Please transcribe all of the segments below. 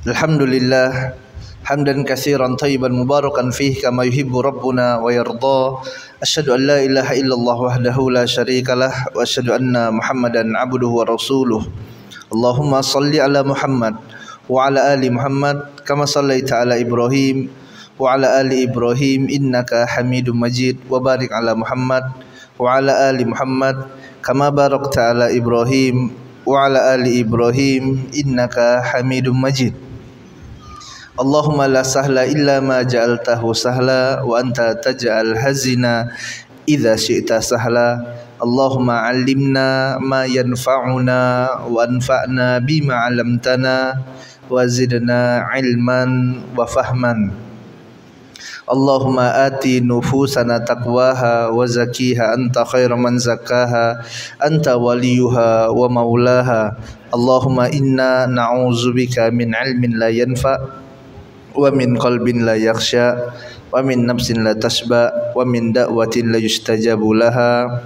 Alhamdulillah hamdan katsiran thayyiban mubarakan fihi kama yuhibbu rabbuna wa yarda. Asyhadu an la ilaha illallah wahdahu la syarikalah wa asyhadu anna Muhammadan abduhu wa rasuluh. Allahumma salli ala Muhammad wa ala ali Muhammad kama sallaita ala Ibrahim wa ala ali Ibrahim innaka Hamidum Majid wa barik ala Muhammad wa ala ali Muhammad kama barakta ala Ibrahim wa ala ali Ibrahim innaka Hamidum Majid. Allahumma la sahla illa ma ja'altahu sahla wa anta taj'al hazina idza syi'ta sahla. Allahumma 'allimna ma yanfa'una wa anfa'na bima 'allamtana wa zidna 'ilman wa fahman. Allahumma ati nufusana taqwaha wa zakiha anta khairu man zakkaha anta waliyuha wa maulaha. Allahumma inna na'udzubika min 'ilmin la yanfa' wa min qalbin la yakhsha wa min nafsin la tashba wa min da'watin la yustajabu laha.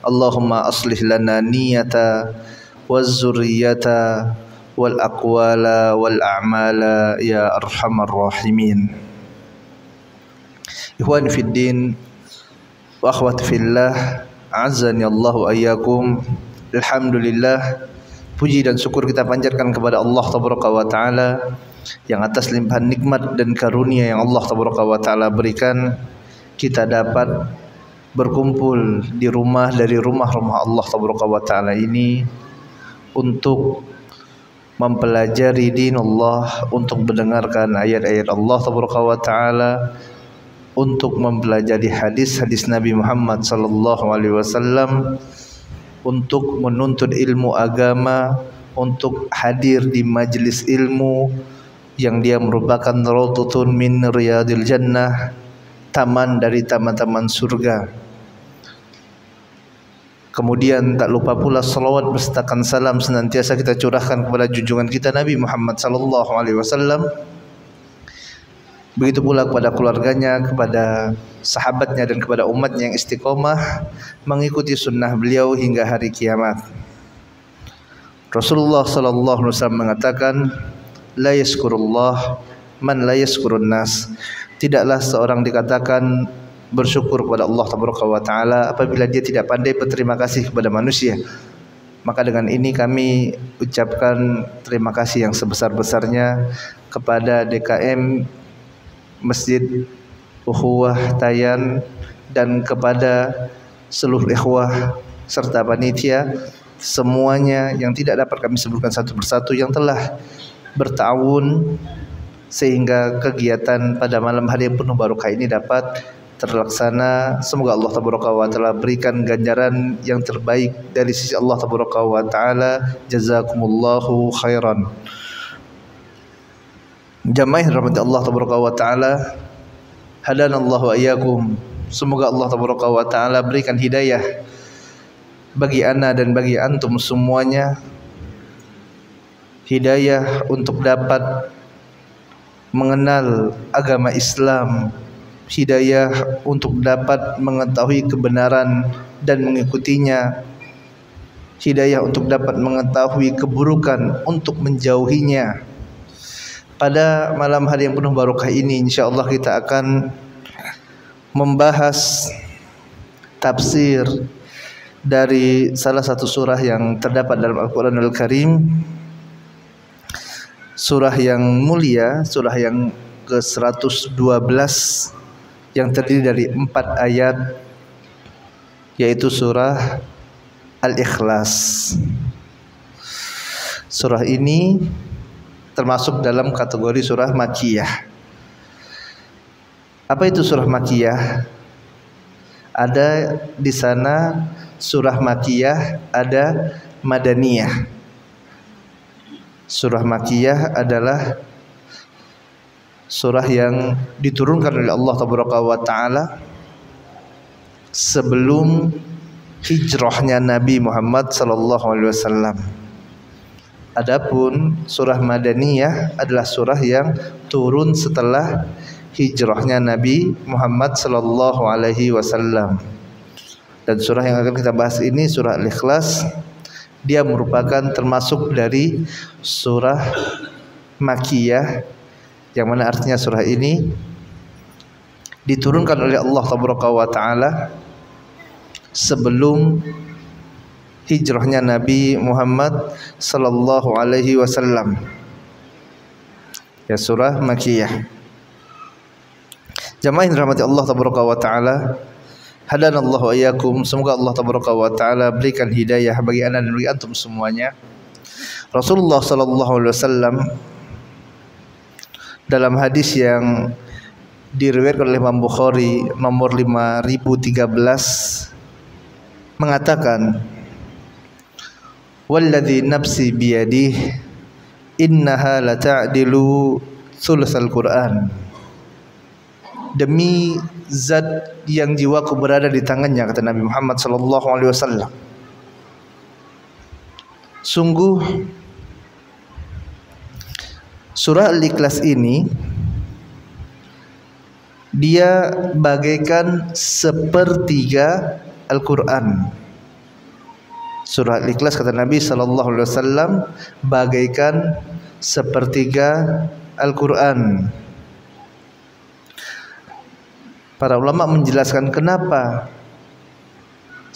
Allahumma aslih lana niyata waz zurriyata wal aqwala wal a'mala ya arhamar rahimin. Ikhwani fid din wa akhwati fillah, azani Allahu ayyakum. Alhamdulillah, puji dan syukur kita panjatkan kepada Allah tabaraka wa taala yang atas limpahan nikmat dan karunia yang Allah tabaraka wa taala berikan, kita dapat berkumpul di rumah dari rumah-rumah Allah tabaraka wa taala ini untuk mempelajari dinullah, untuk mendengarkan ayat-ayat Allah tabaraka wa taala, untuk mempelajari hadis-hadis Nabi Muhammad sallallahu alaihi wasallam, untuk menuntut ilmu agama, untuk hadir di majelis ilmu yang dia merupakan raudhatun min riyadil jannah, taman dari taman-taman surga. Kemudian tak lupa pula salawat besertakan salam senantiasa kita curahkan kepada junjungan kita Nabi Muhammad sallallahu alaihi wasallam. Begitu pula kepada keluarganya, kepada sahabatnya dan kepada umatnya yang istiqomah mengikuti sunnah beliau hingga hari kiamat. Rasulullah sallallahu alaihi wasallam mengatakan, la yaskurullah man la yaskurun nas. Tidaklah seorang dikatakan bersyukur kepada Allah tabaraka wa taala apabila dia tidak pandai berterima kasih kepada manusia. Maka dengan ini kami ucapkan terima kasih yang sebesar-besarnya kepada DKM Masjid Ukhuwah Tayan dan kepada seluruh ikhwah serta panitia semuanya yang tidak dapat kami sebutkan satu persatu yang telah bertahun sehingga kegiatan pada malam hari yang penuh barokah ini dapat terlaksana. Semoga Allah tabaraka wa taala berikan ganjaran yang terbaik dari sisi Allah tabaraka wa taala. Jazakumullahu khairan. Jamaah rahmat Allah tabaraka wa taala, hadanallahu ayyakum. Semoga Allah tabaraka wa taala berikan hidayah bagi ana dan bagi antum semuanya, hidayah untuk dapat mengenal agama Islam, hidayah untuk dapat mengetahui kebenaran dan mengikutinya, hidayah untuk dapat mengetahui keburukan untuk menjauhinya. Pada malam hari yang penuh barokah ini insyaallah kita akan membahas tafsir dari salah satu surah yang terdapat dalam Al-Qur'anul Karim, surah yang mulia, surah yang ke-112 yang terdiri dari 4 ayat, yaitu surah Al-Ikhlas. Surah ini termasuk dalam kategori surah Makkiyah. Apa itu surah Makkiyah? Ada di sana surah Makkiyah, ada Madaniyah. Surah Makkiyah adalah surah yang diturunkan oleh Allah tabaraka wa taala sebelum hijrahnya Nabi Muhammad sallallahu alaihi wasallam. Adapun surah Madaniyah adalah surah yang turun setelah hijrahnya Nabi Muhammad sallallahu alaihi wasallam. Dan surah yang akan kita bahas ini surah Al-Ikhlas, dia merupakan termasuk dari surah Makiyah, yang mana artinya surah ini diturunkan oleh Allah Taala sebelum hijrahnya Nabi Muhammad sallallahu alaihi wasallam. Ya, surah Makiyah. Jamaah yang dirahmati Allah Taala, hadanallahu iyyakum, semoga Allah Taala berikan hidayah bagi anda dan bagi antum semuanya. Rasulullah sallallahu alaihi wasallam dalam hadis yang diriwayatkan oleh Imam Bukhari nomor 5013 mengatakan, walladzi nafsi biyadihi innaha la ta'dilu thulutsal Qur'an. Demi zat yang jiwaku berada di tangannya, kata Nabi Muhammad sallallahu alaihi wasallam, sungguh surah Al-Ikhlas ini dia bagaikan sepertiga Al-Quran. Surah Al-Ikhlas, kata Nabi sallallahu alaihi wasallam, bagaikan sepertiga Al-Quran. Para ulama menjelaskan kenapa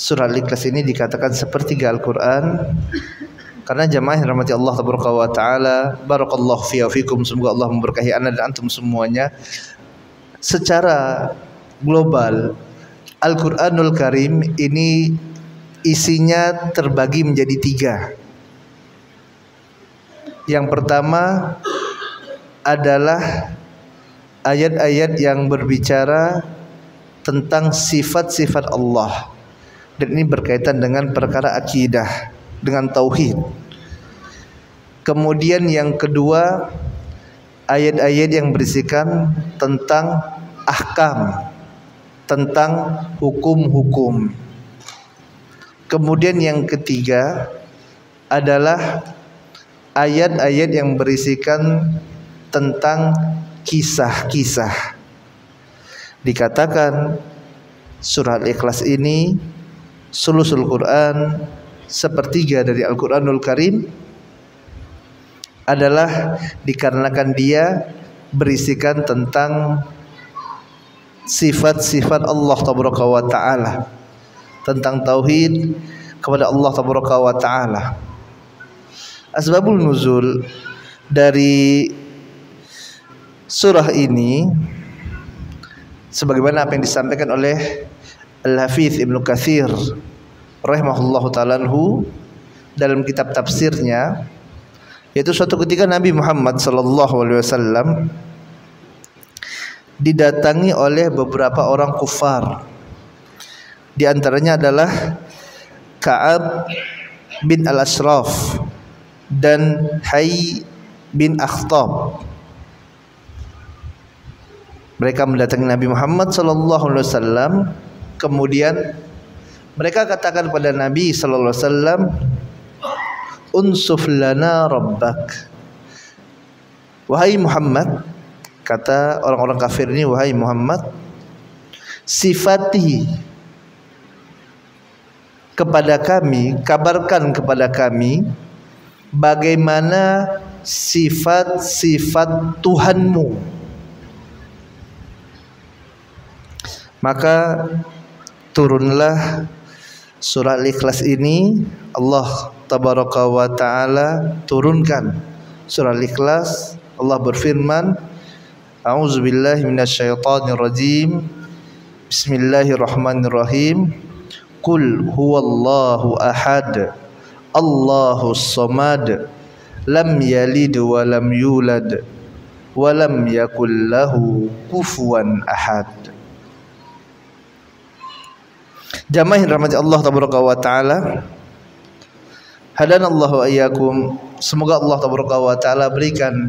surah Al-Ikhlas ini dikatakan sepertiga Al-Quran. Karena jamaah yang dirahmati Allah Taala, barakallahu fi fikum, semoga Allah memberkahi anda dan antum semuanya. Secara global, Al-Quranul Karim ini isinya terbagi menjadi 3. Yang pertama adalah ayat-ayat yang berbicara tentang sifat-sifat Allah, dan ini berkaitan dengan perkara akidah, dengan tauhid. Kemudian yang kedua, ayat-ayat yang berisikan tentang ahkam, tentang hukum-hukum. Kemudian yang ketiga adalah ayat-ayat yang berisikan tentang kisah-kisah. Dikatakan surah Al-Ikhlas ini sulusul Quran, sepertiga dari Al-Quranul Karim, adalah dikarenakan dia berisikan tentang sifat-sifat Allah Taala, tentang tauhid kepada Allah Taala. Asbabul nuzul dari surah ini sebagaimana apa yang disampaikan oleh Al-Hafidz Ibnu Katsir rahimahullahu ta'ala dalam kitab tafsirnya, yaitu suatu ketika Nabi Muhammad sallallahu alaihi wasallam didatangi oleh beberapa orang kufar. Di antaranya adalah Ka'ab bin Al-Ashraf dan Hayy bin Akhtab. Mereka mendatangi Nabi Muhammad sallallahu alaihi wasallam, kemudian mereka katakan kepada Nabi sallallahu alaihi wasallam, unsuf lana rabbak. Wahai Muhammad, kata orang-orang kafir ini, wahai Muhammad, sifati kepada kami, kabarkan kepada kami bagaimana sifat-sifat Tuhanmu. Maka turunlah surah Al-Ikhlas ini. Allah Tabaraka wa Ta'ala turunkan surah Al-Ikhlas. Allah berfirman, a'udzubillahi minasyaitonir rajim, bismillahirrahmanirrahim, qul huwallahu ahad, Allahus samad, lam yalid wa lam yulad wa lam yakul lahu kufuwan ahad. Jamaah yang dirahmati Allah Tabaraka wa Ta'ala, hadanallahu iyyakum, semoga Allah Tabaraka wa Ta'ala berikan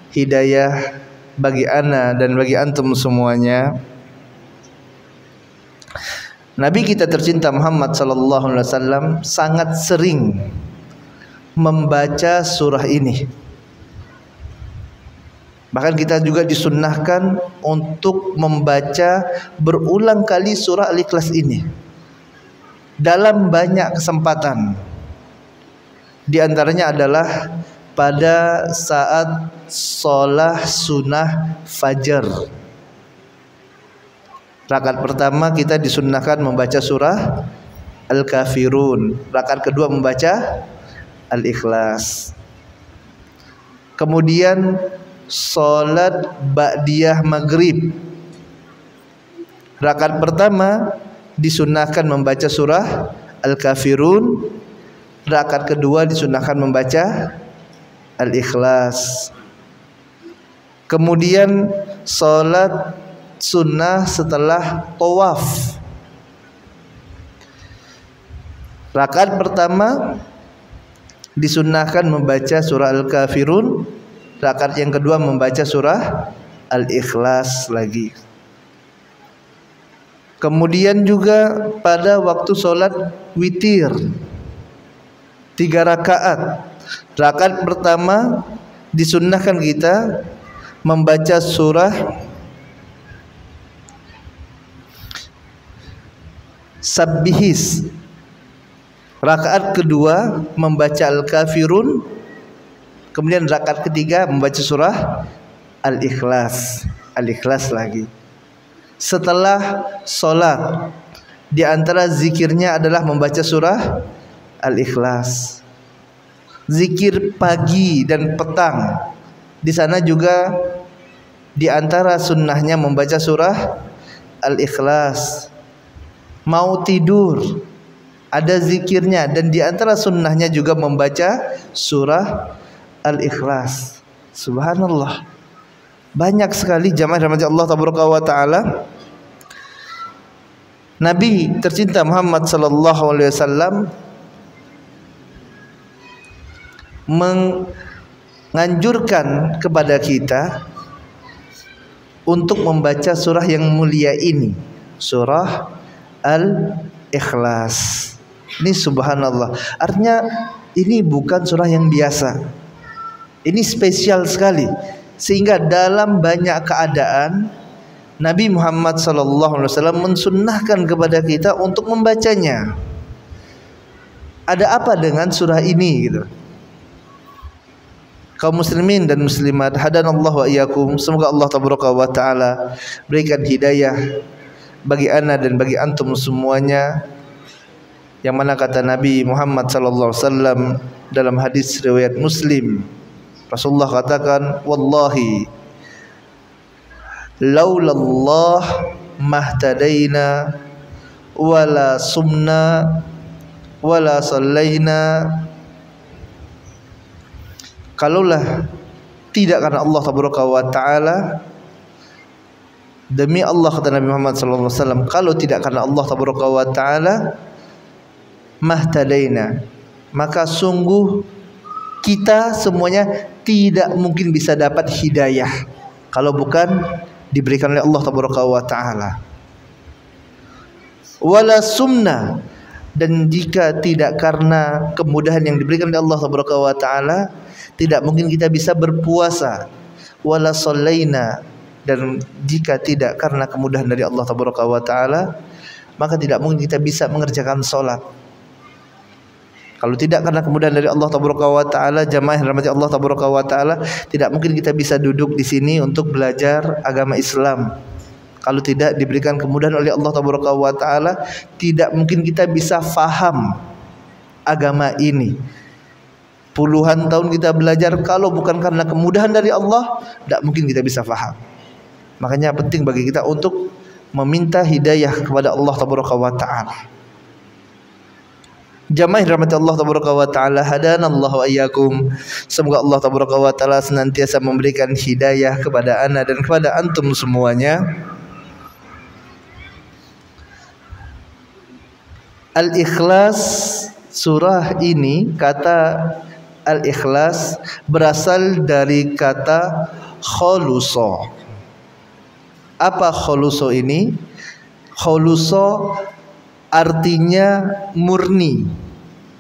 hidayah bagi ana dan bagi antum semuanya. Nabi kita tercinta Muhammad sallallahu alaihi wasallam sangat sering membaca surah ini. Bahkan kita juga disunnahkan untuk membaca berulang kali surah Al-Ikhlas ini dalam banyak kesempatan. Di antaranya adalah pada saat sholat sunnah fajar. Rakaat pertama kita disunnahkan membaca surah Al-Kafirun. Rakaat kedua membaca Al-Ikhlas. Kemudian sholat ba'diyah maghrib. Rakaat pertama disunnahkan membaca surah Al-Kafirun. Rakaat kedua disunnahkan membaca Al-Ikhlas. Kemudian sholat sunnah setelah tawaf. Rakaat pertama disunnahkan membaca surah Al-Kafirun. Rakaat yang kedua membaca surah Al-Ikhlas lagi. Kemudian juga pada waktu sholat witir 3 rakaat. Rakaat pertama disunnahkan kita membaca surah Sabbihis. Rakaat kedua membaca Al-Kafirun. Kemudian rakaat ketiga membaca surah Al-Ikhlas. Al-Ikhlas lagi. Setelah sholat, di antara zikirnya adalah membaca surah Al-Ikhlas. Zikir pagi dan petang. Di sana juga di antara sunnahnya membaca surah Al-Ikhlas. Mau tidur ada zikirnya, dan di antara sunnahnya juga membaca surah Al-Ikhlas. Subhanallah, banyak sekali jamaah rahmati Allah taala. Nabi tercinta Muhammad sallallahu alaihi wasallam menganjurkan kepada kita untuk membaca surah yang mulia ini, surah Al-Ikhlas. Ini subhanallah, artinya ini bukan surah yang biasa. Ini spesial sekali, sehingga dalam banyak keadaan Nabi Muhammad SAW mensunnahkan kepada kita untuk membacanya. Ada apa dengan surah ini gitu? Kaum muslimin dan muslimat, hadanallahu wa iyyakum, semoga Allah taala berikan hidayah bagi ana dan bagi antum semuanya. Yang mana kata Nabi Muhammad SAW dalam hadis riwayat Muslim, Rasulullah katakan, wallahi laulallah mahtadaina wala sumna wala sallaina. Kalaulah tidak karena Allah taala, demi Allah kata Nabi Muhammad SAW, kalau tidak karena Allah taala, mahtadaina, maka sungguh kita semuanya tidak mungkin bisa dapat hidayah kalau bukan diberikan oleh Allah taala. Wala sumna, dan jika tidak karena kemudahan yang diberikan oleh Allah taala, tidak mungkin kita bisa berpuasa. Wala sallaina, dan jika tidak karena kemudahan dari Allah taala, maka tidak mungkin kita bisa mengerjakan sholat. Kalau tidak karena kemudahan dari Allah taala, jamaah yang dirahmati Allah taala, tidak mungkin kita bisa duduk di sini untuk belajar agama Islam. Kalau tidak diberikan kemudahan oleh Allah taala, tidak mungkin kita bisa faham agama ini. Puluhan tahun kita belajar, kalau bukan karena kemudahan dari Allah, tidak mungkin kita bisa faham. Makanya penting bagi kita untuk meminta hidayah kepada Allah taala. Jamaah rahmat Allah taala, hadanallahu wa iyyakum. Semoga Allah taala senantiasa memberikan hidayah kepada ana dan kepada antum semuanya. Al-Ikhlas, surah ini, kata Al-Ikhlas berasal dari kata khuluso. Apa khuluso ini? Khuluso artinya murni.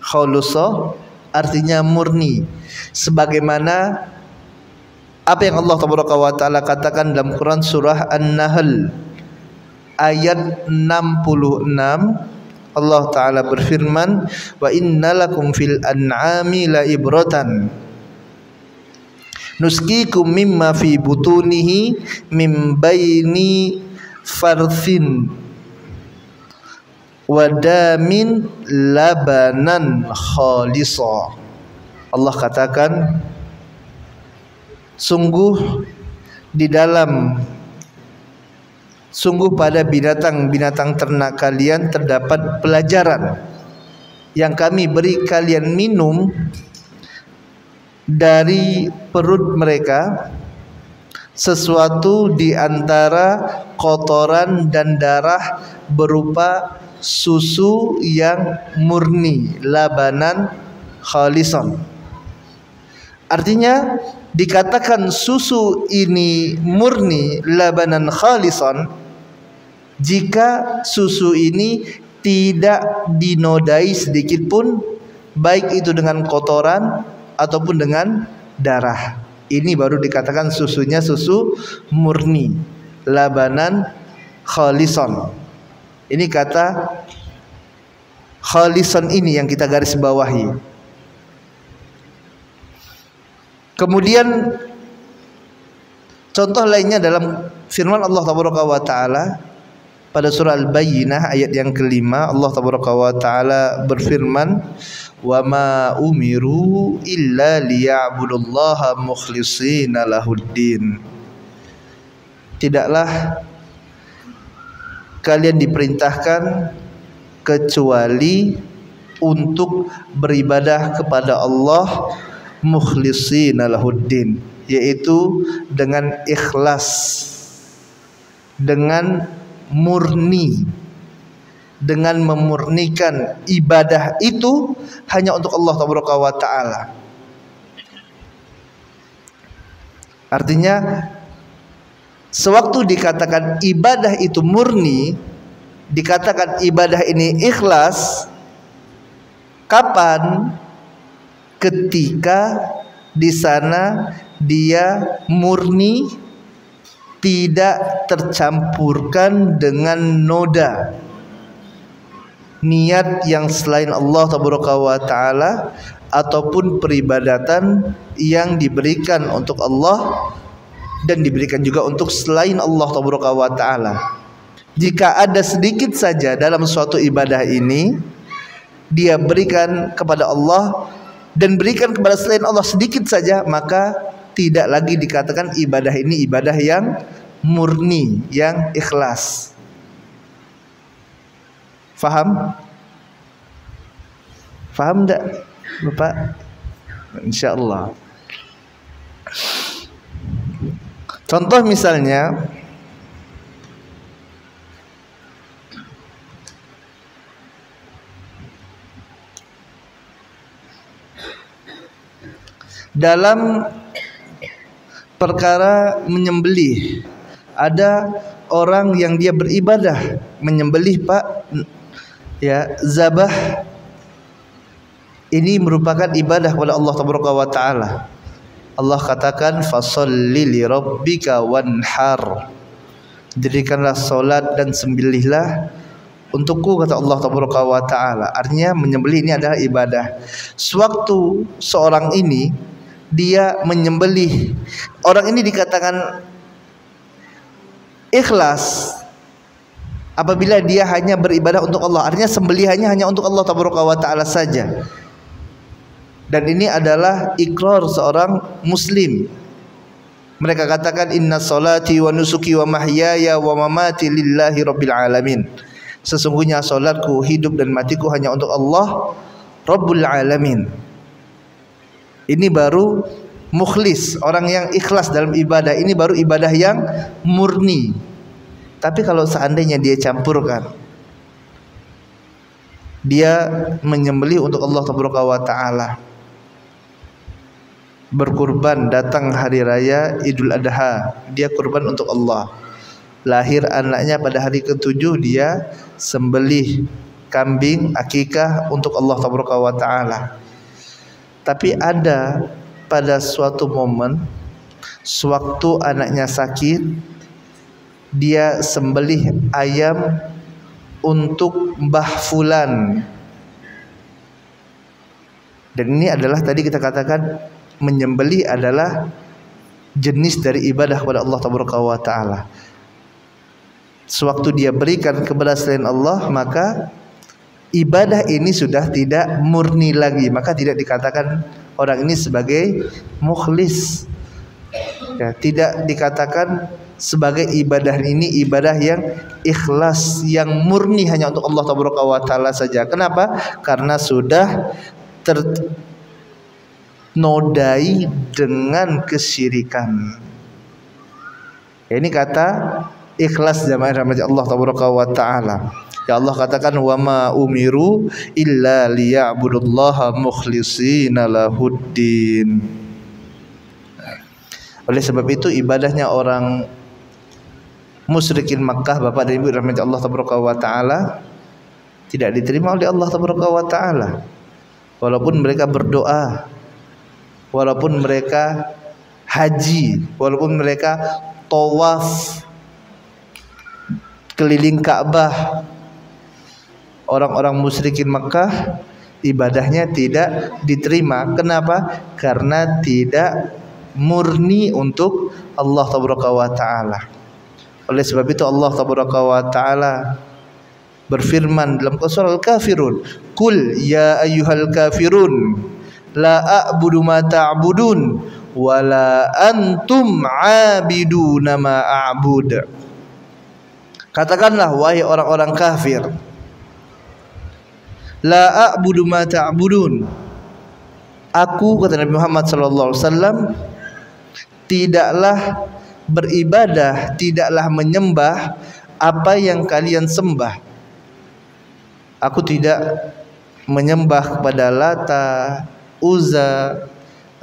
Khuluso artinya murni. Sebagaimana apa yang Allah taala katakan dalam Quran surah An-Nahl ayat 66. Allah Ta'ala berfirman, wa innalakum fil an'ami la ibratan Nusqikum mimma fi butunihi mim baini farthin wadamin labanan khalisa. Allah katakan, sungguh pada binatang-binatang ternak kalian terdapat pelajaran yang kami beri kalian minum dari perut mereka, sesuatu di antara kotoran dan darah berupa susu yang murni, labanan khalisan. Artinya dikatakan susu ini murni, labanan khalisan, jika susu ini tidak dinodai sedikit pun, baik itu dengan kotoran ataupun dengan darah. Ini baru dikatakan susunya susu murni, labanan khalisan. Ini kata khalisan ini yang kita garis bawahi. Kemudian contoh lainnya dalam firman Allah Tabaraka wa Ta'ala pada surah Al-Bayyinah ayat yang kelima, Allah Tabaraka wa Ta'ala berfirman, wa ma umiru illa liya'budullaha mukhlishina lahuddin. Tidaklah kalian diperintahkan kecuali untuk beribadah kepada Allah mukhlishina lahuddin, yaitu dengan ikhlas, dengan murni, dengan memurnikan ibadah itu hanya untuk Allah Tabaraka wa Ta'ala. Artinya sewaktu dikatakan ibadah itu murni, dikatakan ibadah ini ikhlas, kapan? Ketika di sana dia murni, tidak tercampurkan dengan noda, niat yang selain Allah Tabaraka wa Ta'ala, ataupun peribadatan yang diberikan untuk Allah dan diberikan juga untuk selain Allah Tabaraka wa Ta'ala. Jika ada sedikit saja dalam suatu ibadah ini dia berikan kepada Allah dan berikan kepada selain Allah sedikit saja, maka tidak lagi dikatakan ibadah ini ibadah yang murni, yang ikhlas. Faham? Faham enggak, Bapak? Insyaallah. Contoh misalnya dalam perkara menyembelih, ada orang yang dia beribadah menyembelih, Pak, ya, zabah. Ini merupakan ibadah kepada Allah Tabaraka wa Ta'ala. Allah katakan fasholli li rabbika wanhar, dirikanlah solat dan sembelihlah untukku, kata Allah Tabaraka wa Ta'ala. Artinya menyembelih ini adalah ibadah. Sewaktu seorang ini dia menyembelih, orang ini dikatakan ikhlas apabila dia hanya beribadah untuk Allah. Artinya sembelihannya hanya untuk Allah Tabaraka wa Ta'ala saja. Dan ini adalah ikrar seorang muslim. Mereka katakan inna salati wa nusuki wa mahyaya wa mamati lillahi rabbil alamin. Sesungguhnya salatku, hidup dan matiku hanya untuk Allah Rabbul alamin. Ini baru mukhlis, orang yang ikhlas dalam ibadah. Ini baru ibadah yang murni. Tapi kalau seandainya dia campurkan, dia menyembelih untuk Allah Tabaraka wa Ta'ala, berkurban, datang hari raya Idul Adha, dia kurban untuk Allah. Lahir anaknya pada hari ke-7, dia sembelih kambing akikah untuk Allah Tabaraka wa Ta'ala. Tapi ada pada suatu momen, sewaktu anaknya sakit, dia sembelih ayam untuk Mbah Fulan. Dan ini adalah tadi kita katakan menyembelih adalah jenis dari ibadah kepada Allah Taala. Sewaktu dia berikan kepada selain Allah, maka ibadah ini sudah tidak murni lagi, maka tidak dikatakan orang ini sebagai mukhlis. Ya, tidak dikatakan sebagai ibadah ini ibadah yang ikhlas, yang murni hanya untuk Allah Taala saja. Kenapa? Karena sudah ternodai dengan kesyirikan. Ya, ini kata ikhlas jamaah rahmat Allah Taala. Ya Allah katakan wa ma umiru illa liya'budullaha mukhlishina lahuddin. Oleh sebab itu ibadahnya orang musyrikin Makkah, Bapak dan Ibu rahmat Allah Taala, tidak diterima oleh Allah Taala. Walaupun mereka berdoa, walaupun mereka haji, walaupun mereka tawaf keliling Ka'bah, orang-orang musyrikin Makkah ibadahnya tidak diterima. Kenapa? Karena tidak murni untuk Allah Taala. Oleh sebab itu Allah Taala berfirman dalam surah Al-Kafirun, "Qul ya ayyuhal kafirun la a'budu ma ta'budun wa la antum 'abiduna ma a'bud." Katakanlah wahai orang-orang kafir, la a'budu ma ta'budun. Aku, kata Nabi Muhammad sallallahu alaihi wasallam, tidaklah beribadah, tidaklah menyembah apa yang kalian sembah. Aku tidak menyembah kepada Lata, Uzza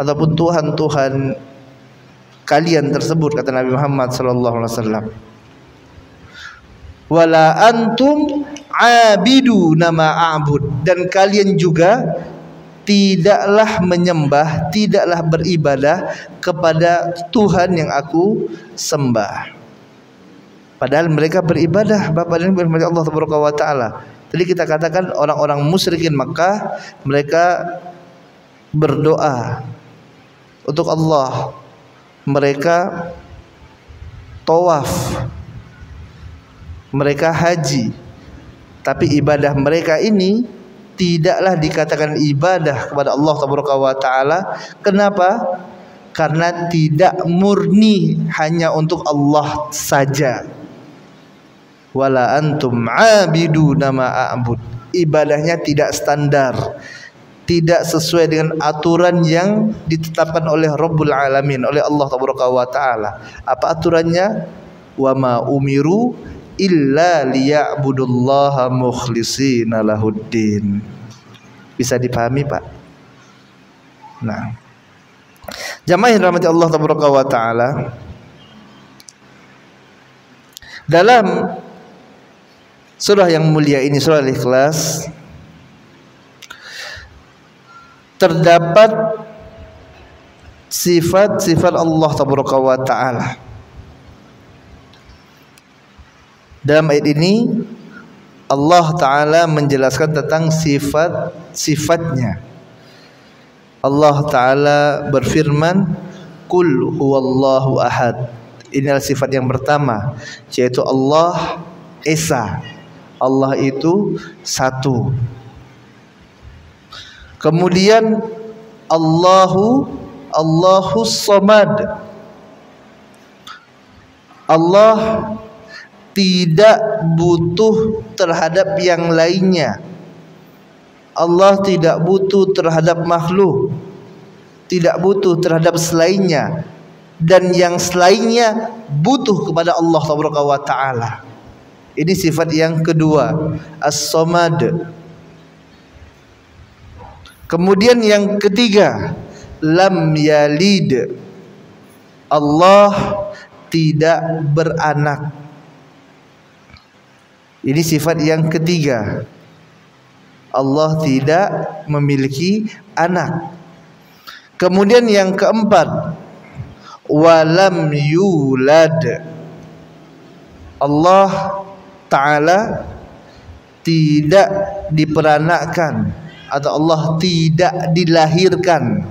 ataupun tuhan-tuhan kalian tersebut, kata Nabi Muhammad sallallahu alaihi wasallam. Wala antum abidu nama a'bud, dan kalian juga tidaklah menyembah, tidaklah beribadah kepada Tuhan yang aku sembah. Padahal mereka beribadah, Bapak dan Ibu Allah Taala. Tadi kita katakan orang-orang musyrikin Makkah, mereka berdoa untuk Allah, mereka tawaf, mereka haji, tapi ibadah mereka ini tidaklah dikatakan ibadah kepada Allah Taala. Kenapa? Karena tidak murni hanya untuk Allah saja. Wala antum abiduna ma a'bud. Ibadahnya tidak standar, tidak sesuai dengan aturan yang ditetapkan oleh Rabbul Alamin, oleh Allah Taala. Apa aturannya? Wa ma umiru illa liya'budullaha mukhlishina lahuddin. Bisa dipahami, Pak? Nah, jamaah yang dirahmati Allah Taala, dalam surah yang mulia ini, surah Al-Ikhlas, terdapat sifat-sifat Allah Taala. Dalam ayat ini Allah Ta'ala menjelaskan tentang sifat-sifatnya. Allah Ta'ala berfirman, Qul huwallahu ahad. Inilah sifat yang pertama, yaitu Allah Esa. Allah itu satu. Kemudian Allahus Samad. Allah tidak butuh terhadap yang lainnya. Allah tidak butuh terhadap makhluk, tidak butuh terhadap selainnya, dan yang selainnya butuh kepada Allah Taala. Ini sifat yang kedua, As-Samad. Kemudian yang ketiga, Lam Yalid. Allah tidak beranak. Ini sifat yang ketiga. Allah tidak memiliki anak. Kemudian yang keempat, walam yulad. Allah Ta'ala tidak diperanakkan atau Allah tidak dilahirkan.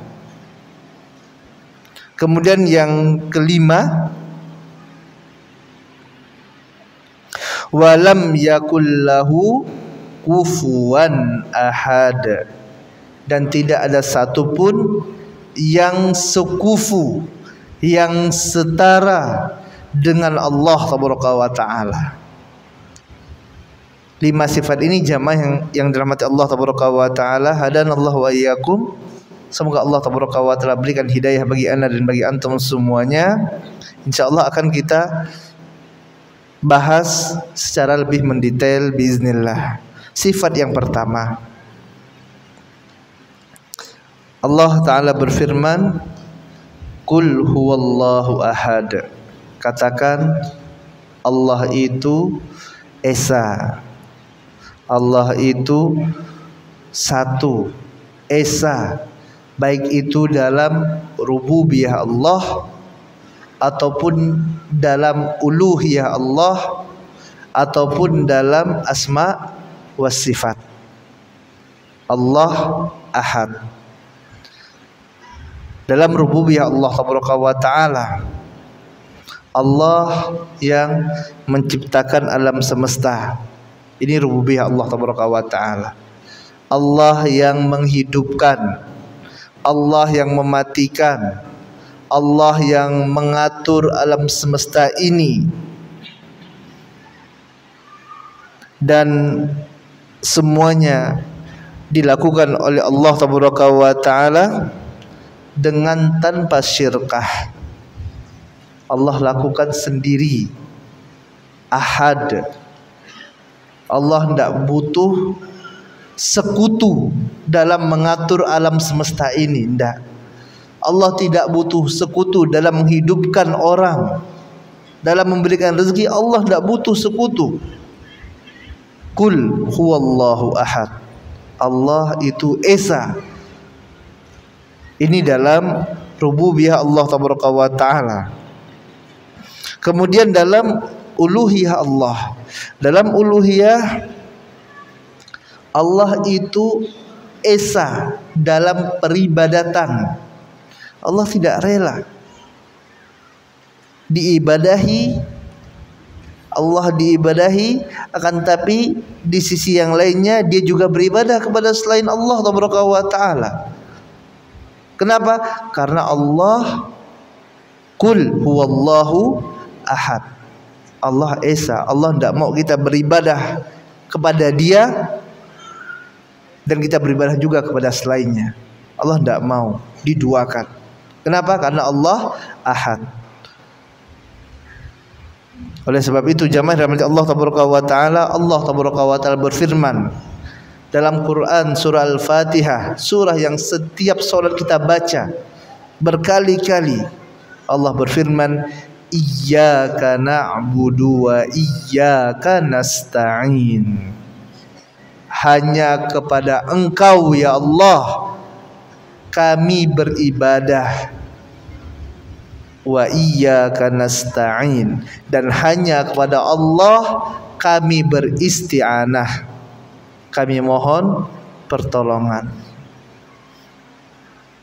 Kemudian yang kelima, walam yakullahu kufuwan ahad, dan tidak ada satupun yang sekufu, yang setara dengan Allah tabaraka wa taala. 5 sifat ini jamaah yang dirahmati Allah tabaraka wa taala, hadanallahu wa iyyakum. Semoga Allah tabaraka wa taala berikan hidayah bagi ana dan bagi antum semuanya. Insyaallah akan kita bahas secara lebih mendetail biiznillah. Sifat yang pertama, Allah taala berfirman, qul huwallahu ahad. Katakan Allah itu esa. Allah itu satu, esa, baik itu dalam rububiyah Allah ataupun dalam uluhiyah Allah ataupun dalam asma wa sifat. Allah ahad. Dalam rububiyah Allah tabaraka wa taala, Allah yang menciptakan alam semesta. Ini rububiyah Allah tabaraka wa taala. Allah yang menghidupkan, Allah yang mematikan, Allah yang mengatur alam semesta ini, dan semuanya dilakukan oleh Allah tabaraka wa taala dengan tanpa syirkah. Allah lakukan sendiri, ahad. Allah tidak butuh sekutu dalam mengatur alam semesta ini, tidak. Allah tidak butuh sekutu dalam menghidupkan orang, dalam memberikan rezeki. Allah tidak butuh sekutu. Qul huwallahu ahad. Allah itu esa. Ini dalam rububiyah Allah tabaraka wa taala. Kemudian dalam uluhiyah Allah, dalam uluhiyah Allah itu esa dalam peribadatan. Allah tidak rela diibadahi, Allah diibadahi, akan tapi di sisi yang lainnya dia juga beribadah kepada selain Allah tabaraka wa taala. Kenapa? Karena Allah qul huwallahu ahad. Allah esa. Allah tidak mau kita beribadah kepada Dia dan kita beribadah juga kepada selainnya. Allah tidak mau diduakan. Kenapa? Karena Allah ahad. Oleh sebab itu jamaah rahmati Allah tabaraka wa taala, Allah tabaraka wa taala berfirman dalam Quran surah Al-Fatihah, surah yang setiap salat kita baca berkali-kali. Allah berfirman, iyyaka na'budu wa iyyaka nasta'in. Hanya kepada Engkau ya Allah kami beribadah, wa iyyaka nasta'in, dan hanya kepada Allah kami beristi'anah, kami mohon pertolongan.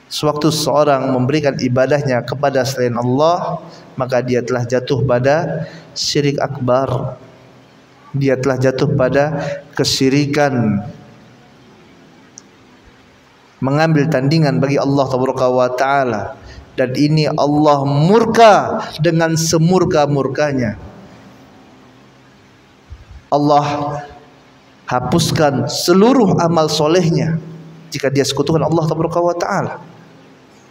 Sewaktu seorang memberikan ibadahnya kepada selain Allah, maka dia telah jatuh pada syirik akbar. Dia telah jatuh pada kesyirikan, mengambil tandingan bagi Allah tabaraka wa taala, dan ini Allah murka dengan semurka-murkanya. Allah hapuskan seluruh amal solehnya jika dia sekutukan Allah tabaraka wa taala.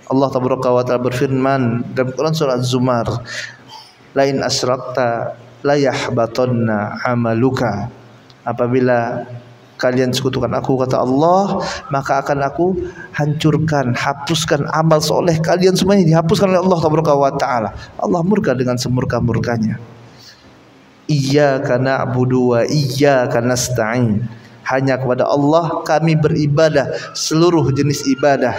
Allah tabaraka wa taala berfirman dalam Quran surah Az-Zumar, lain asyrakta la yahbatanna amaluka. Apabila kalian sekutukan aku, kata Allah, maka akan aku hancurkan, hapuskan amal soleh kalian semuanya, dihapuskan oleh Allah tabaraka wa taala. Allah murka dengan semurka-murkanya. Iyyaka na'budu wa iyyaka nasta'in. Hanya kepada Allah kami beribadah, seluruh jenis ibadah,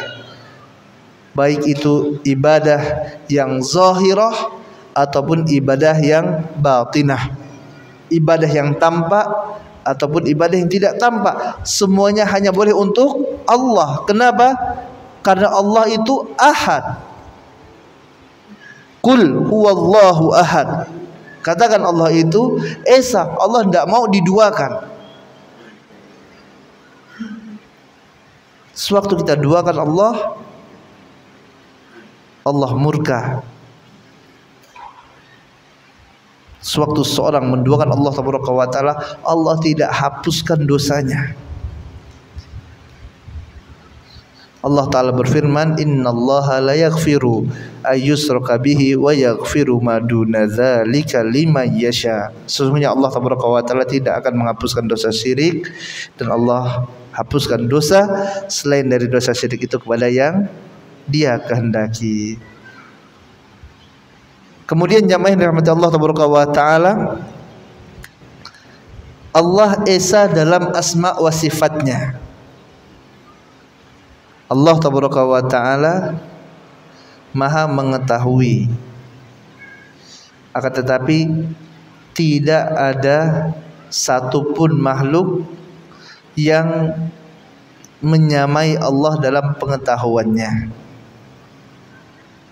baik itu ibadah yang zahirah ataupun ibadah yang batinah, ibadah yang tampak ataupun ibadah yang tidak tampak, semuanya hanya boleh untuk Allah. Kenapa? Karena Allah itu ahad. Qul huwallahu ahad. Katakan Allah itu esa, Allah tidak mau diduakan. Sewaktu kita duakan Allah, Allah murka. Sewaktu seorang menduakan Allah Tabaraka wa Ta'ala, Allah tidak hapuskan dosanya. Allah Ta'ala berfirman, innallaha la yaghfiru ayyushraka bihi wa yaghfiru ma duna dzalika liman yasha. Sesungguhnya Allah Tabaraka wa Ta'ala tidak akan menghapuskan dosa syirik, dan Allah hapuskan dosa selain dari dosa syirik itu kepada yang Dia kehendaki. Kemudian jamaah yang dirahmati Allah Tabaraka wa Ta'ala, Allah esa dalam asma wa sifatnya. Allah Tabaraka wa Ta'ala Maha mengetahui, akan tetapi tidak ada satupun makhluk yang menyamai Allah dalam pengetahuannya.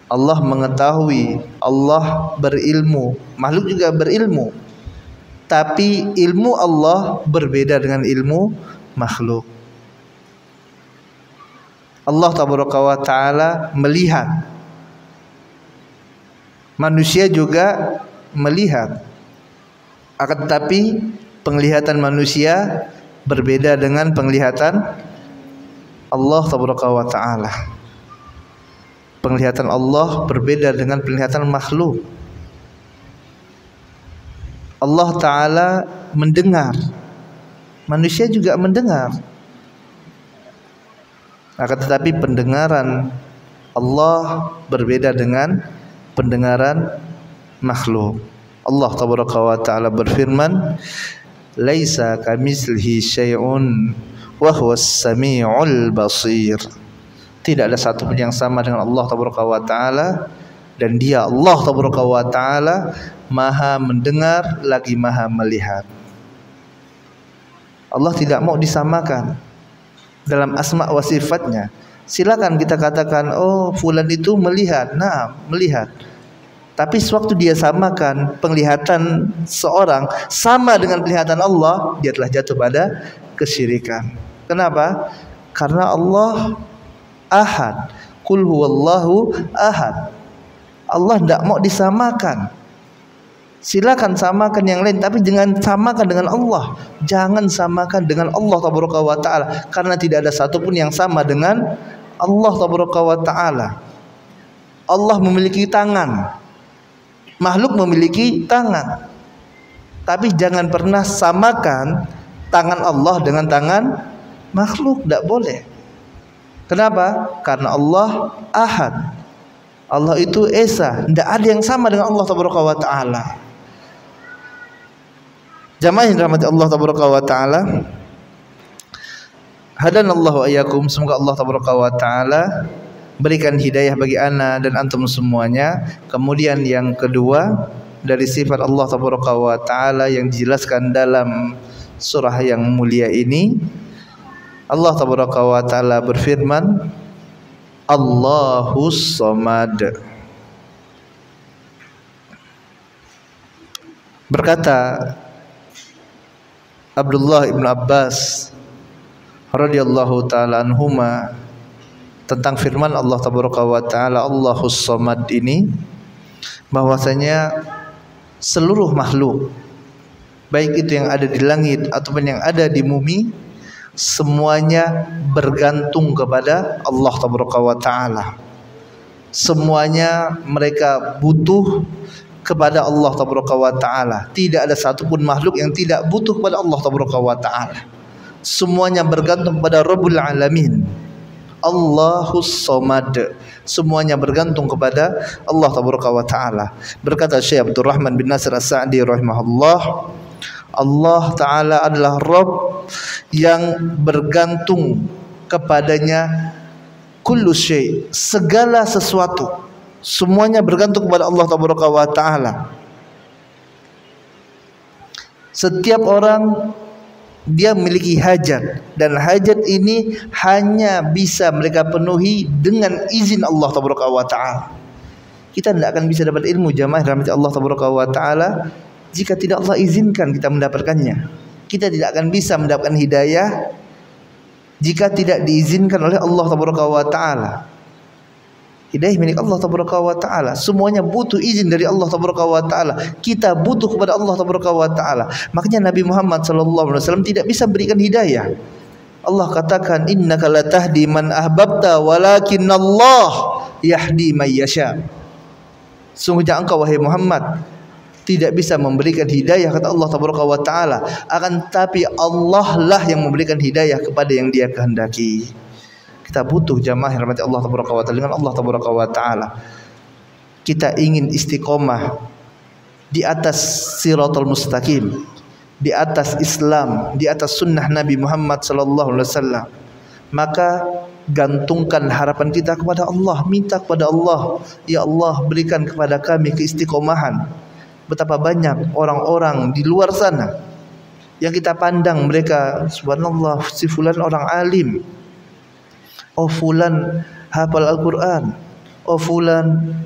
Allah mengetahui, Allah berilmu, makhluk juga berilmu, tapi ilmu Allah berbeda dengan ilmu makhluk. Allah Tabaraka wa Ta'ala melihat, manusia juga melihat, akan tetapi penglihatan manusia berbeda dengan penglihatan Allah Tabaraka wa Ta'ala. Penglihatan Allah berbeda dengan penglihatan makhluk. Allah Ta'ala mendengar, manusia juga mendengar, akan tetapi pendengaran Allah berbeda dengan pendengaran makhluk. Allah Tabaraka wa Ta'ala berfirman, laisa kamitslihi syai'un wa huwas samiul basir. Tidak ada satu pun yang sama dengan Allah Tabaraka wa Ta'ala, dan Dia Allah Tabaraka wa Ta'ala Maha mendengar lagi Maha melihat. Allah tidak mau disamakan dalam asma wa sifatnya. Silakan kita katakan, oh fulan itu melihat, nah melihat, tapi sewaktu dia samakan penglihatan seorang sama dengan penglihatan Allah, dia telah jatuh pada kesyirikan. Kenapa? Karena Allah ahad. Qul huwallahu ahad. Allah tidak mau disamakan. Silakan samakan yang lain, tapi jangan samakan dengan Allah. Jangan samakan dengan Allah Tabaraka wa Ta'ala, karena tidak ada satupun yang sama dengan Allah Tabaraka wa Ta'ala. Allah memiliki tangan, makhluk memiliki tangan, tapi jangan pernah samakan tangan Allah dengan tangan makhluk, tidak boleh. Kenapa? Karena Allah ahad. Allah itu esa, tidak ada yang sama dengan Allah Tabaraka wa Ta'ala. Jamaah yang dirahmati Allah Tabaraka wa Ta'ala, hadanallahu ayyakum, semoga Allah Tabaraka wa Ta'ala berikan hidayah bagi ana dan antum semuanya. Kemudian yang kedua dari sifat Allah Tabaraka wa Ta'ala yang dijelaskan dalam surah yang mulia ini, Allah Tabaraka wa Ta'ala berfirman, Allahus Samad. Berkata Abdullah ibn Abbas radhiyallahu ta'ala anhuma tentang firman Allah Tabaraka wa Ta'ala Allahus Samad ini, bahwasanya seluruh makhluk, baik itu yang ada di langit ataupun yang ada di bumi, semuanya bergantung kepada Allah Tabaraka wa Ta'ala. Semuanya mereka butuh kepada Allah Tabaraka wa Ta'ala. Tidak ada satupun makhluk yang tidak butuh kepada Allah Tabaraka wa Ta'ala. Semuanya bergantung kepada Rabbul Alamin, Allahus Samad. Semuanya bergantung kepada Allah Tabaraka wa Ta'ala. Berkata Syekh Abdul Rahman bin Nasir As-Sa'di rahimahullah, Allah Ta'ala adalah Rabb yang bergantung kepadanya kullu syai', segala sesuatu, semuanya bergantung kepada Allah Tabaraka wa Ta'ala. Setiap orang dia memiliki hajat, dan hajat ini hanya bisa mereka penuhi dengan izin Allah Tabaraka wa Ta'ala. Kita tidak akan bisa dapat ilmu jamaah rahmat Allah taala jika tidak Allah izinkan kita mendapatkannya. Kita tidak akan bisa mendapatkan hidayah jika tidak diizinkan oleh Allah taala. Hidayah milik Allah taala. Semuanya butuh izin dari Allah taala. Kita butuh kepada Allah taala. Makanya Nabi Muhammad SAW tidak bisa berikan hidayah. Allah katakan, innaka latahdi man ahbabta walakinnallah yahdi man yasha. Sungguhnya engkau wahai Muhammad tidak bisa memberikan hidayah kata Allah taala, akan tapi Allah lah yang memberikan hidayah kepada yang Dia kehendaki. Kita butuh jamaah rahmat Allah taala dengan Allah taala. Kita ingin istiqomah di atas siratal mustaqim, di atas Islam, di atas sunnah Nabi Muhammad sallallahu alaihi wasallam. Maka gantungkan harapan kita kepada Allah, minta kepada Allah, ya Allah berikan kepada kami keistiqomahan. Betapa banyak orang-orang di luar sana yang kita pandang mereka, subhanallah, si fulan orang alim, oh fulan hafal Al-Quran, oh fulan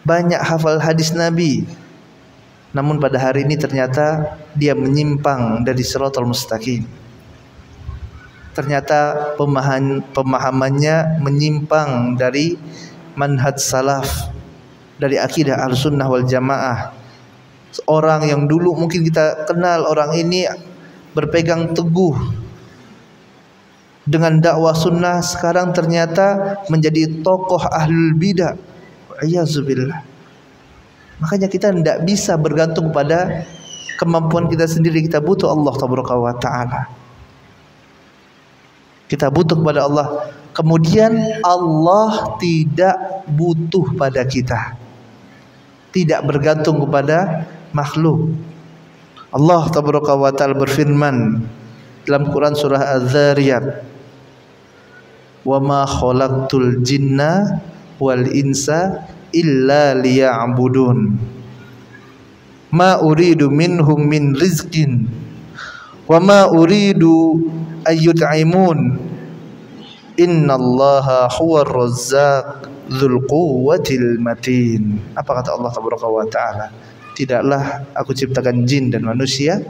banyak hafal hadis Nabi. Namun pada hari ini ternyata dia menyimpang dari siratal mustaqim. Ternyata pemahamannya menyimpang dari manhaj salaf, dari akidah Ahlussunnah wal Jamaah. Orang yang dulu mungkin kita kenal, orang ini berpegang teguh dengan dakwah sunnah, sekarang ternyata menjadi tokoh ahlul bidah. A'udzubillah. Makanya kita tidak bisa bergantung pada kemampuan kita sendiri. Kita butuh Allah taala. Kita butuh kepada Allah. Kemudian Allah tidak butuh pada kita, tidak bergantung kepada makhluk. Allah taala berfirman dalam Quran surah Az-Zariyat, wa ma khalaqtul jinna wal insa illa liya'budun ma uridu minhum min rizqin wa ma uridu ayyut'imun innallaha huwar razzaq dzul quwwatil matin. Apa kata Allah taala? Tidaklah aku ciptakan jin dan manusia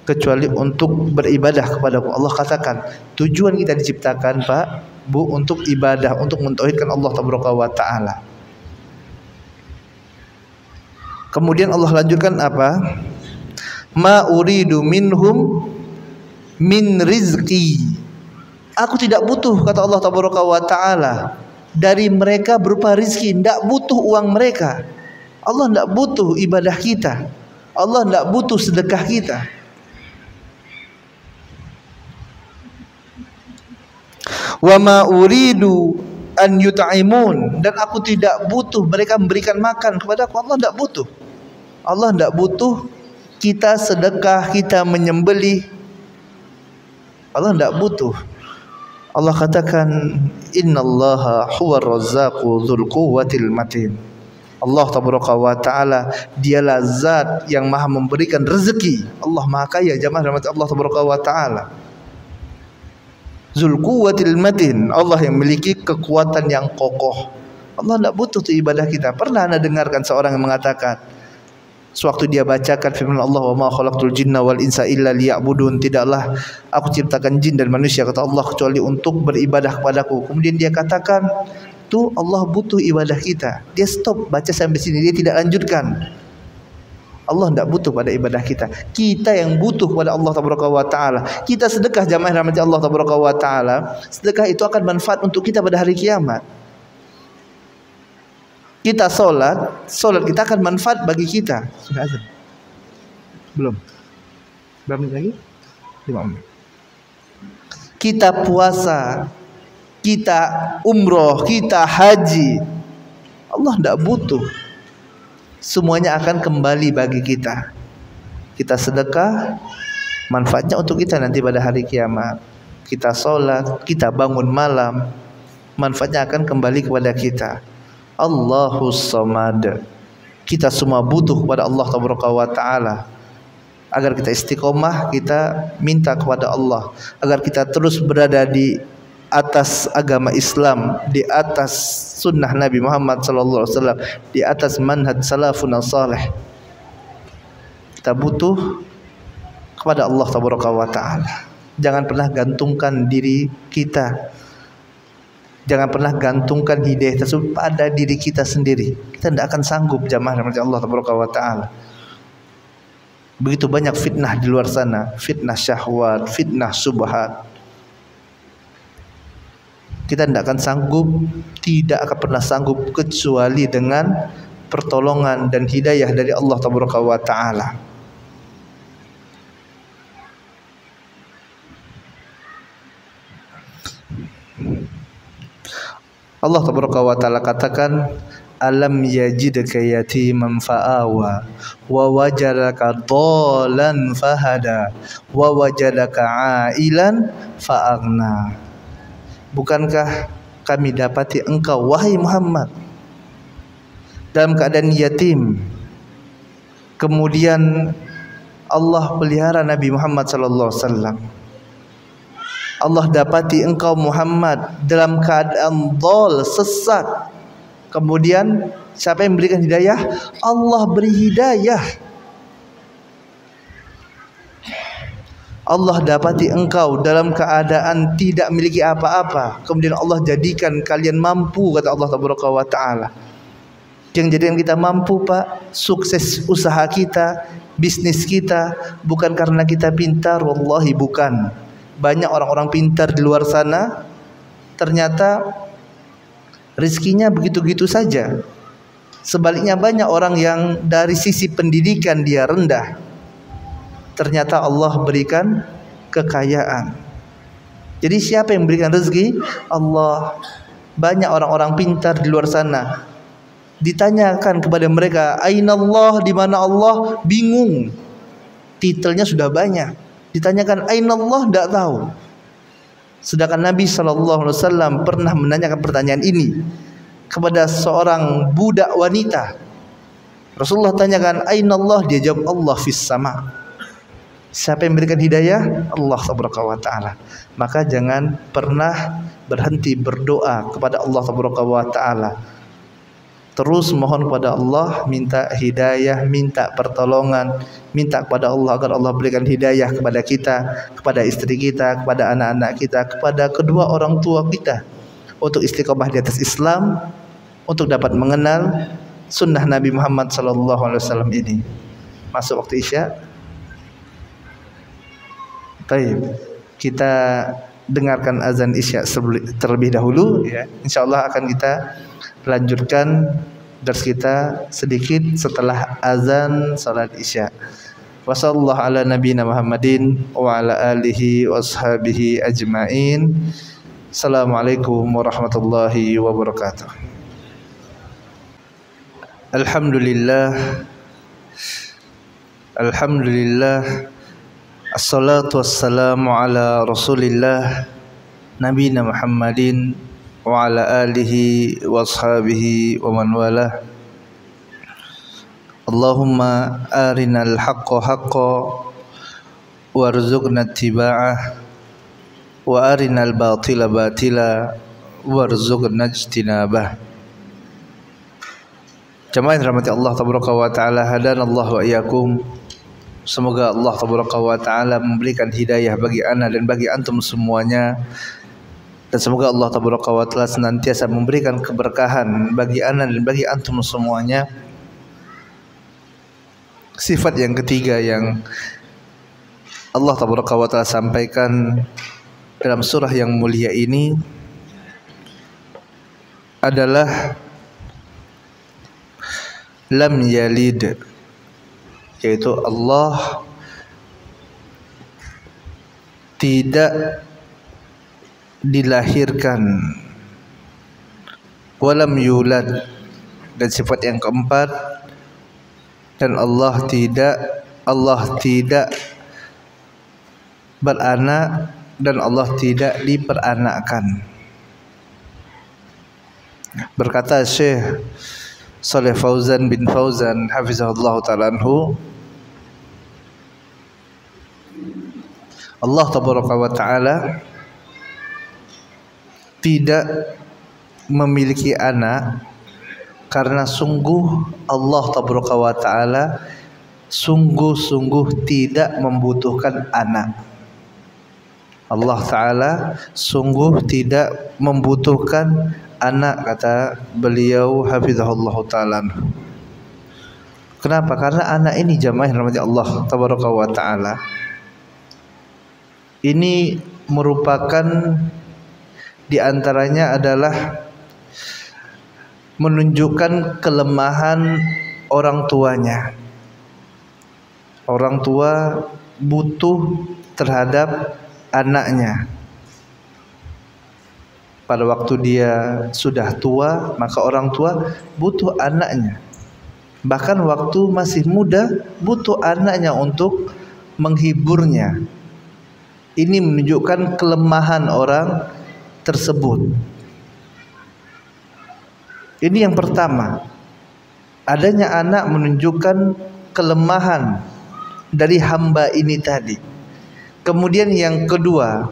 kecuali untuk beribadah kepadaku. Allah katakan tujuan kita diciptakan Pak Bu untuk ibadah, untuk mentauhidkan Allah taala. Kemudian Allah lanjutkan apa? Ma uridu minhum min rizqi. Aku tidak butuh kata Allah taala dari mereka berupa rizki. Tidak butuh uang mereka. Allah tidak butuh ibadah kita. Allah tidak butuh sedekah kita. Wa ma uridu an yut'imun, dan aku tidak butuh mereka memberikan makan kepada aku. Allah tidak butuh. Allah tidak butuh kita sedekah, kita menyembelih. Allah tidak butuh. Allah katakan innallaha huwar razzaqu dzul quwwatil matin. Allah taala dialah zat yang maha memberikan rezeki. Allah maha kaya jamaah rahmat Allah taala. Dzul quwwatil matin, Allah yang memiliki kekuatan yang kokoh. Allah tidak butuh tu ibadah kita. Pernah Anda dengarkan seorang yang mengatakan sewaktu dia bacakan firman Allah, wa ma khalaqtul jinna wal insa illa liya'budun, tidaklah aku ciptakan jin dan manusia kata Allah kecuali untuk beribadah kepadaku. Kemudian dia katakan tuh Allah butuh ibadah kita. Dia stop baca sampai sini, dia tidak lanjutkan. Allah tidak butuh pada ibadah kita. Kita yang butuh kepada Allah taala. Kita sedekah jamaah rahmat Allah taala. Sedekah itu akan manfaat untuk kita pada hari kiamat. Kita solat kita akan manfaat bagi kita. Sudah azan? Belum? Berapa menit lagi? 5 menit. Kita puasa, kita umroh, kita haji. Allah tidak butuh. Semuanya akan kembali bagi kita. Kita sedekah, manfaatnya untuk kita nanti pada hari kiamat. Kita solat, kita bangun malam, manfaatnya akan kembali kepada kita. Allahus Samad. Kita semua butuh kepada Allah taala. Agar kita istiqomah, kita minta kepada Allah agar kita terus berada di atas agama Islam, di atas sunnah Nabi Muhammad sallallahu alaihi wasallam, di atas manhaj salafun salih. Kita butuh kepada Allah tabaraka wa taala. Jangan pernah gantungkan diri kita, jangan pernah gantungkan hidayah tersebut pada diri kita sendiri. Kita tidak akan sanggup jamaah rahmat Allah tabaraka wa taala. Begitu banyak fitnah di luar sana, fitnah syahwat, fitnah subhat. Kita tidak akan sanggup, tidak akan pernah sanggup kecuali dengan pertolongan dan hidayah dari Allah tabaraka wa taala. Allah tabaraka wa taala katakan, alam yajidka yatiman fa'awa wa wajadaka dhalan fahada wa wajadaka ailan fa'aghna. Bukankah kami dapati engkau wahai Muhammad dalam keadaan yatim, kemudian Allah pelihara Nabi Muhammad sallallahu alaihi wasallam. Allah dapati engkau Muhammad dalam keadaan dhal, sesat. Kemudian siapa yang memberikan hidayah? Allah beri hidayah. Allah dapati engkau dalam keadaan tidak memiliki apa-apa, kemudian Allah jadikan kalian mampu, kata Allah tabaraka wa taala. Yang jadikan kita mampu, Pak, sukses usaha kita, bisnis kita, bukan karena kita pintar, wallahi bukan. Banyak orang-orang pintar di luar sana, ternyata rezekinya begitu-gitu saja. Sebaliknya banyak orang yang dari sisi pendidikan dia rendah, ternyata Allah berikan kekayaan. Jadi siapa yang memberikan rezeki? Allah. Banyak orang-orang pintar di luar sana, ditanyakan kepada mereka, ainallah, di mana Allah? Bingung. Titelnya sudah banyak. Ditanyakan ainallah, tidak tahu. Sedangkan Nabi SAW pernah menanyakan pertanyaan ini kepada seorang budak wanita. Rasulullah tanyakan ainallah, dia jawab Allah fis sama. Siapa yang memberikan hidayah? Allah tabaraka wa taala. Maka jangan pernah berhenti berdoa kepada Allah tabaraka wa taala. Terus mohon kepada Allah, minta hidayah, minta pertolongan, minta kepada Allah agar Allah berikan hidayah kepada kita, kepada istri kita, kepada anak-anak kita, kepada kedua orang tua kita, untuk istiqomah di atas Islam, untuk dapat mengenal sunnah Nabi Muhammad sallallahu alaihi wasallam ini. Masuk waktu Isya. Baik, kita dengarkan azan Isya terlebih dahulu ya. Insyaallah akan kita lanjutkan dars kita sedikit setelah azan salat Isya. Wassallallahu ala nabiyina Muhammadin wa ala alihi washabihi ajmain. Assalamualaikum warahmatullahi wabarakatuh. Alhamdulillah. Alhamdulillah. Assalatu wassalamu ala Rasulillah nabiyina Muhammadin wa ala alihi wa ashabihi wa man walah. Allahumma arinal haqqa haqqa warzuqna ittiba'ah wa arinal batila batila warzuqna ijtinabah. Jamaah yang dirahmati Allah tabaraka wa taala, hadanallahu wa iyyakum. Semoga Allah tabaraka wa taala memberikan hidayah bagi ana dan bagi antum semuanya. Dan semoga Allah tabaraka wa taala senantiasa memberikan keberkahan bagi ana dan bagi antum semuanya. Sifat yang ketiga yang Allah tabaraka wa taala sampaikan dalam surah yang mulia ini adalah lam yalid, yaitu Allah tidak dilahirkan, walam yulad, dan sifat yang keempat, dan Allah tidak beranak dan Allah tidak diperanakkan. Berkata Syekh Saleh Fauzan bin Fauzan hafizahullah ta'ala anhu, Allah tabaraka wa ta'ala tidak memiliki anak karena sungguh Allah Tabaraka wa Ta'ala sungguh-sungguh tidak membutuhkan anak. Allah Ta'ala sungguh tidak membutuhkan anak, kata beliau hafizahullah ta'ala. Kenapa? Karena anak ini jamaah yang dirahmati Allah Tabaraka wa Ta'ala, ini merupakan diantaranya adalah menunjukkan kelemahan orang tuanya. Orang tua butuh terhadap anaknya. Pada waktu dia sudah tua, maka orang tua butuh anaknya. Bahkan waktu masih muda butuh anaknya untuk menghiburnya. Ini menunjukkan kelemahan orang tersebut. Ini yang pertama. Adanya anak menunjukkan kelemahan dari hamba ini tadi. Kemudian yang kedua,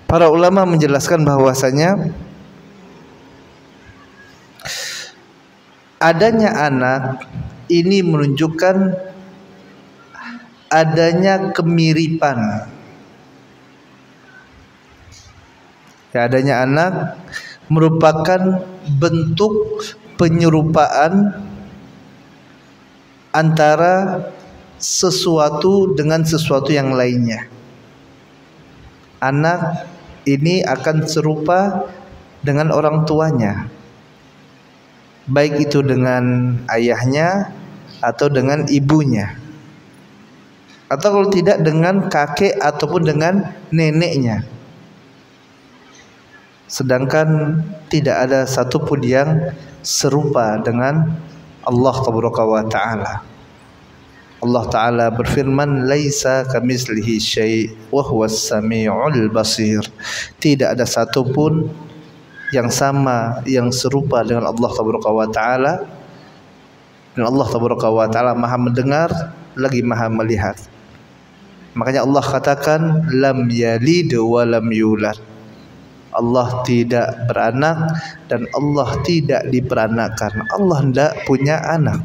para ulama menjelaskan bahwasanya adanya anak ini menunjukkan adanya kemiripan. Ya, adanya anak merupakan bentuk penyerupaan antara sesuatu dengan sesuatu yang lainnya. Anak ini akan serupa dengan orang tuanya, baik itu dengan ayahnya atau dengan ibunya, atau kalau tidak dengan kakek ataupun dengan neneknya. Sedangkan tidak ada satupun yang serupa dengan Allah Tabaraka wa Ta'ala. Allah Ta'ala berfirman, laisa kamitslihi syai' wa huwas sami'ul basir. Tidak ada satupun yang sama, yang serupa dengan Allah Tabaraka wa Ta'ala. Dan Allah Tabaraka wa Ta'ala Maha mendengar lagi Maha melihat. Makanya Allah katakan lam yalid wa lam yulad. Allah tidak beranak dan Allah tidak diperanakkan. Allah tidak punya anak.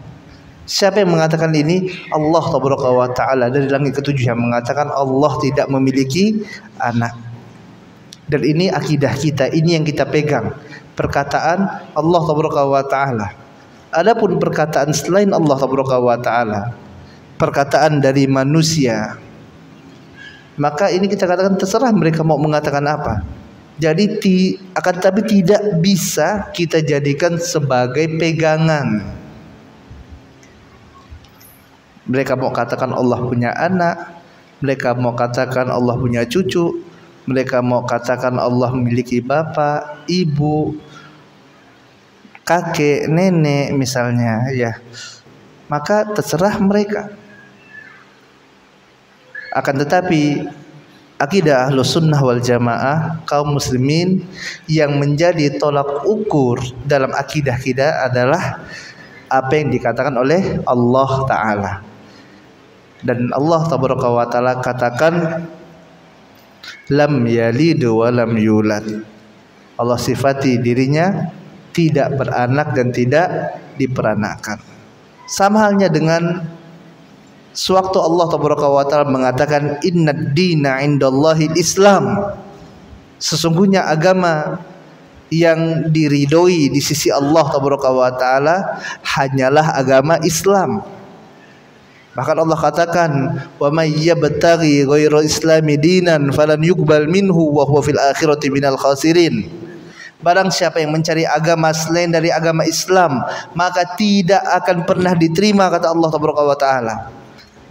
Siapa yang mengatakan ini? Allah Tabaraka wa Ta'ala dari langit ketujuh yang mengatakan Allah tidak memiliki anak. Dan ini akidah kita, ini yang kita pegang, perkataan Allah Tabaraka wa Ta'ala. Adapun perkataan selain Allah Tabaraka wa Ta'ala, perkataan dari manusia, maka ini kita katakan terserah mereka mau mengatakan apa. Jadi akan tetapi tidak bisa kita jadikan sebagai pegangan. Mereka mau katakan Allah punya anak, mereka mau katakan Allah punya cucu, mereka mau katakan Allah memiliki bapak, ibu, kakek, nenek misalnya, ya. Maka terserah mereka. Akan tetapi akidah Ahlus Sunnah wal Jamaah, kaum muslimin, yang menjadi tolak ukur dalam akidah kita adalah apa yang dikatakan oleh Allah Ta'ala. Dan Allah Tabaraka wa Ta'ala katakan lam yalid wa lam yulad. Allah sifati dirinya tidak beranak dan tidak diperanakkan. Sama halnya dengan sewaktu Allah Tabaraka wa Ta'ala mengatakan innad dina indallahil Islam. Sesungguhnya agama yang diridhoi di sisi Allah Tabaraka wa Ta'ala hanyalah agama Islam. Bahkan Allah katakan wa may yabtaghi ghairal islami dinan falan yuqbal minhu wa huwa fil akhirati minal khasirin. Barang siapa yang mencari agama selain dari agama Islam, maka tidak akan pernah diterima, kata Allah Tabaraka wa Ta'ala.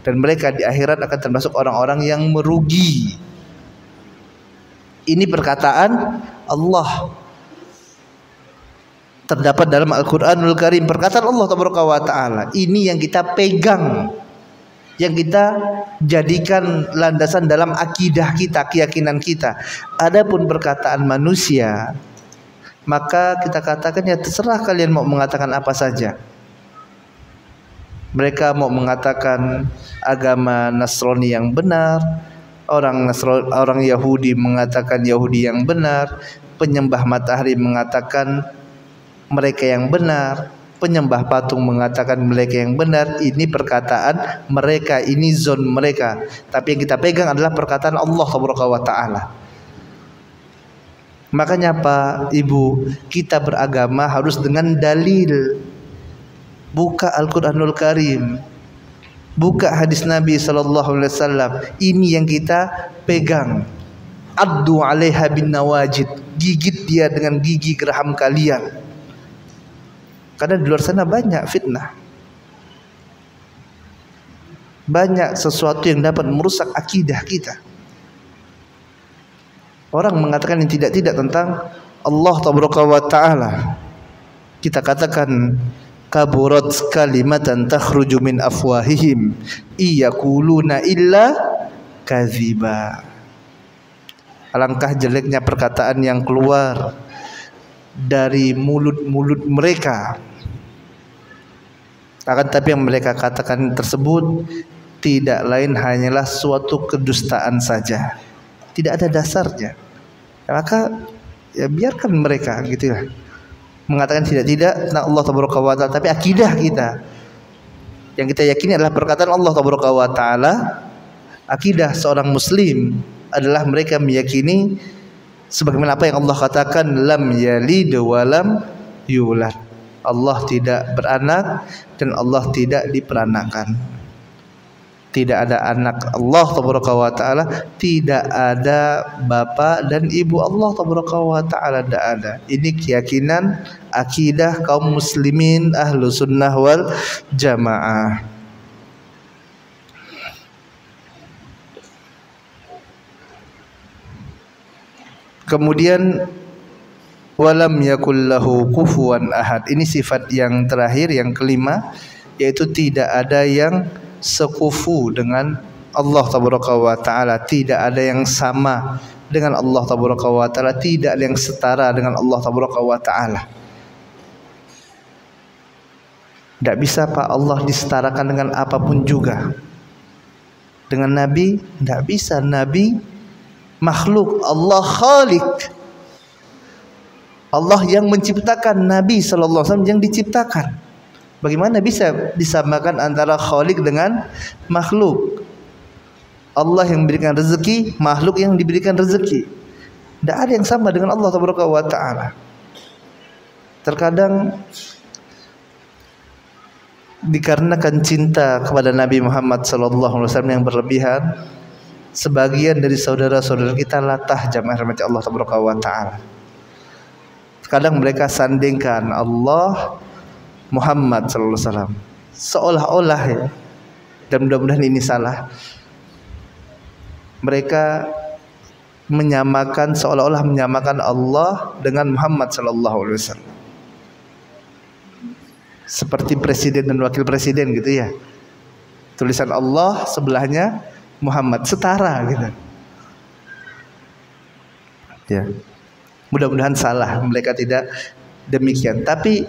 Dan mereka di akhirat akan termasuk orang-orang yang merugi. Ini perkataan Allah, terdapat dalam Al-Quranul Karim, perkataan Allah Tabaraka wa Ta'ala. Ini yang kita pegang, yang kita jadikan landasan dalam akidah kita, keyakinan kita. Adapun perkataan manusia, maka kita katakan ya terserah kalian mau mengatakan apa saja. Mereka mau mengatakan agama Nasrani yang benar, orang Yahudi mengatakan Yahudi yang benar, penyembah matahari mengatakan mereka yang benar, penyembah patung mengatakan mereka yang benar. Ini perkataan mereka, ini zon mereka. Tapi yang kita pegang adalah perkataan Allah Subhanahu wa taala. Makanya Pak, Ibu, kita beragama harus dengan dalil. Buka Al-Qur'anul Karim, buka hadis Nabi sallallahu alaihi wasallam. Ini yang kita pegang. Addu 'alaiha bin nawajid, gigit dia dengan gigi geraham kalian. Karena di luar sana banyak fitnah, banyak sesuatu yang dapat merusak akidah kita. Orang mengatakan yang tidak-tidak tentang Allah Taala. Kita katakan kaburat kalimatan takhruju min afwahihim iyaquluna illa kadziba. Alangkah jeleknya perkataan yang keluar dari mulut-mulut mereka. Akan tapi yang mereka katakan tersebut tidak lain hanyalah suatu kedustaan saja, tidak ada dasarnya. Maka ya biarkan mereka gitu ya, mengatakan tidak tentang Allah Taala, tapi akidah kita yang kita yakini adalah perkataan Allah Taala. Akidah seorang muslim adalah mereka meyakini sebagaimana apa yang Allah katakan, lam yalid wa lam yulad. Allah tidak beranak dan Allah tidak diperanakan. Tidak ada anak Allah Taala, tidak ada bapa dan ibu Allah Taala, tidak ada. Ini keyakinan akidah kaum muslimin ahlu sunnah wal jamaah. Kemudian walam yakul lahu kufuwan ahad. Ini sifat yang terakhir, yang kelima, yaitu tidak ada yang sekufu dengan Allah Taala, tidak ada yang sama dengan Allah Taala, tidak ada yang setara dengan Allah Taala. Tidak bisa Pak Allah disetarakan dengan apapun juga. Dengan Nabi tidak bisa. Nabi makhluk, Allah khalik. Allah yang menciptakan, Nabi sallallahu alaihi wasallam yang diciptakan. Bagaimana bisa disamakan antara khalik dengan makhluk? Allah yang memberikan rezeki, makhluk yang diberikan rezeki. Tidak ada yang sama dengan Allah Taala. Terkadang dikarenakan cinta kepada Nabi Muhammad sallallahu alaihi wasallam yang berlebihan, sebagian dari saudara-saudara kita latah, jamaah rahmati Allah Taala. Kadang mereka sandingkan Allah Muhammad sallallahu alaihi wasallam seolah-olah ya, dan mudah-mudahan ini salah. Mereka menyamakan, seolah-olah menyamakan Allah dengan Muhammad sallallahu alaihi wasallam. Seperti presiden dan wakil presiden gitu ya. Tulisan Allah, sebelahnya Muhammad, setara gitu. Ya. Mudah-mudahan salah, mereka tidak demikian. Tapi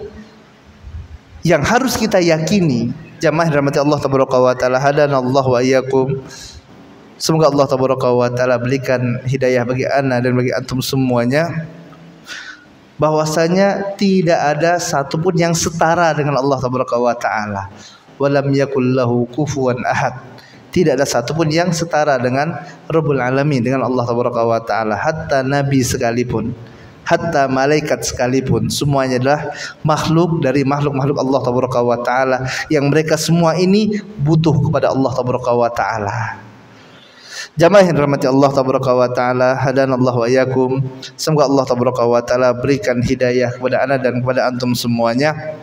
yang harus kita yakini, jamaah rahmati Allah Taala, hadanallahu wa iyyakum. Semoga Allah Taala berikan hidayah bagi ana dan bagi antum semuanya, bahwasanya tidak ada satupun yang setara dengan Allah Taala. Walam yakul lahu kufuwan ahad. Tidak ada satupun yang setara dengan Rabbul Alamin, dengan Allah Taala. Hatta Nabi sekalipun, hatta malaikat sekalipun, semuanya adalah makhluk dari makhluk-makhluk Allah Taala, yang mereka semua ini butuh kepada Allah Taala. Jamaah yang dirahmati Allah Taala, hadanallahu wa iyyakum. Semoga Allah Taala berikan hidayah kepada ana dan kepada antum semuanya.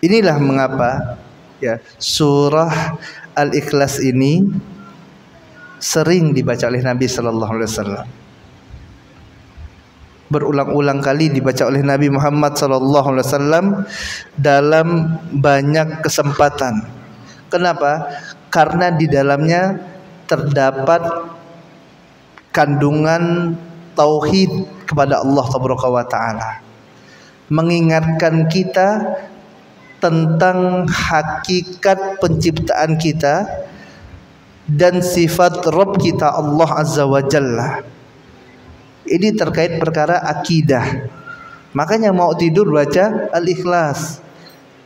Inilah mengapa ya surah Al-Ikhlas ini sering dibaca oleh Nabi sallallahu alaihi wasallam. Berulang-ulang kali dibaca oleh Nabi Muhammad sallallahu alaihi wasallam dalam banyak kesempatan. Kenapa? Karena di dalamnya terdapat kandungan tauhid kepada Allah Taala. Mengingatkan kita tentang hakikat penciptaan kita dan sifat Rabb kita Allah Azza wa Jalla. Ini terkait perkara akidah. Makanya mau tidur baca Al-Ikhlas,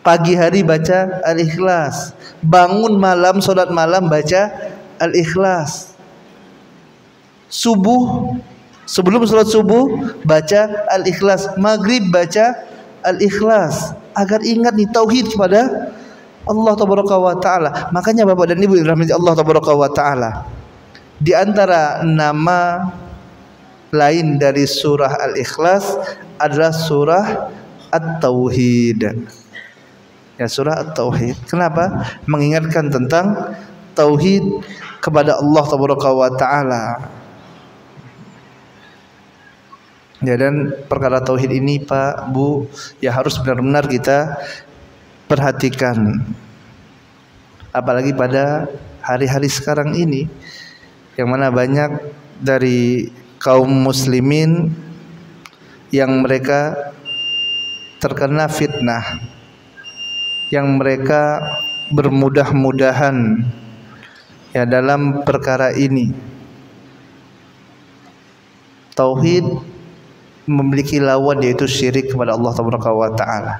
pagi hari baca Al-Ikhlas, bangun malam sholat malam baca Al-Ikhlas, subuh sebelum sholat subuh baca Al-Ikhlas, maghrib baca Al-Ikhlas, agar ingat nih tauhid kepada Allah tabaraka wa taala. Makanya Bapak dan Ibu dirahmati Allah tabaraka wa taala, di antara nama lain dari surah Al-Ikhlas adalah surah At-Tauhid. Ya, surah At-Tauhid. Kenapa? Mengingatkan tentang tauhid kepada Allah tabaraka wa taala. Ya, dan perkara tauhid ini Pak, Bu, ya harus benar-benar kita perhatikan. Apalagi pada hari-hari sekarang ini, yang mana banyak dari kaum muslimin yang mereka terkena fitnah, yang mereka bermudah-mudahan ya dalam perkara ini. Tauhid memiliki lawan, yaitu syirik kepada Allah Taala.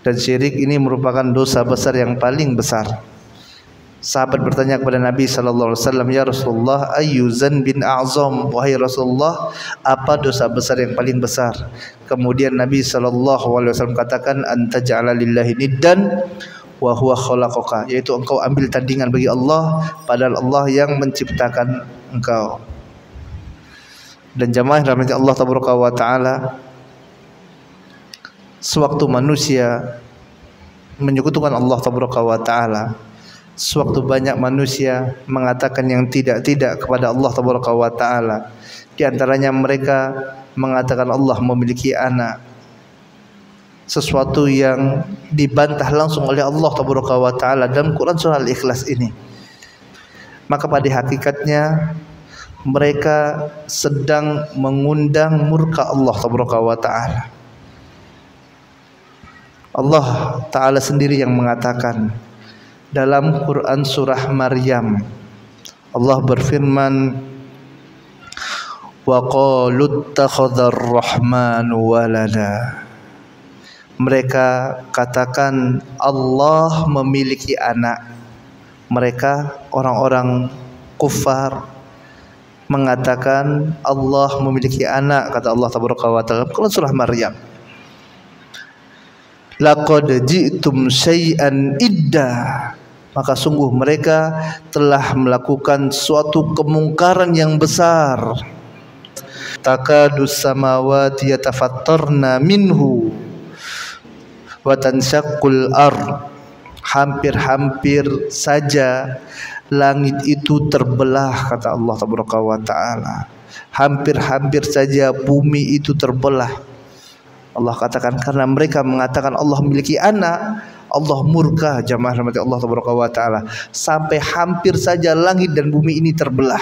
Dan syirik ini merupakan dosa besar yang paling besar. Sahabat bertanya kepada Nabi sallallahu alaihi wasallam, "Ya Rasulullah, ayyu dzanbin a'zam?" Wahai Rasulullah, apa dosa besar yang paling besar? Kemudian Nabi sallallahu alaihi wasallam katakan, "Anta ja'ala lillahi niddan wa huwa khalaqaka," yaitu engkau ambil tandingan bagi Allah padahal Allah yang menciptakan engkau. Dan jamaah rahmati Allah tabaraka wa taala, sewaktu manusia menyekutukan Allah tabaraka wa taala, sewaktu banyak manusia mengatakan yang tidak-tidak kepada Allah tabaraka wa taala, di antaranya mereka mengatakan Allah memiliki anak, sesuatu yang dibantah langsung oleh Allah tabaraka wa taala dalam Quran surah Al-Ikhlas ini. Maka pada hakikatnya mereka sedang mengundang murka Allah tabaraka wa taala. Allah taala sendiri yang mengatakan dalam Quran surah Maryam, Allah berfirman, wa qalu ittakhadhar rahmanu walada. Mereka katakan Allah memiliki anak. Mereka orang-orang kufar mengatakan Allah memiliki anak, kata Allah tabaraka wa taala dalam surah Maryam. Laqad ji'tum syai'an idda, maka sungguh mereka telah melakukan suatu kemungkaran yang besar. Takadus samawati yatafattarna minhu wa tanshaqqul ard, hampir-hampir saja langit itu terbelah, kata Allah tabaraka wa taala. Hampir-hampir saja bumi itu terbelah. Allah katakan karena mereka mengatakan Allah memiliki anak, Allah murka, jamaah rahmati Allah tabaraka wa taala, sampai hampir saja langit dan bumi ini terbelah.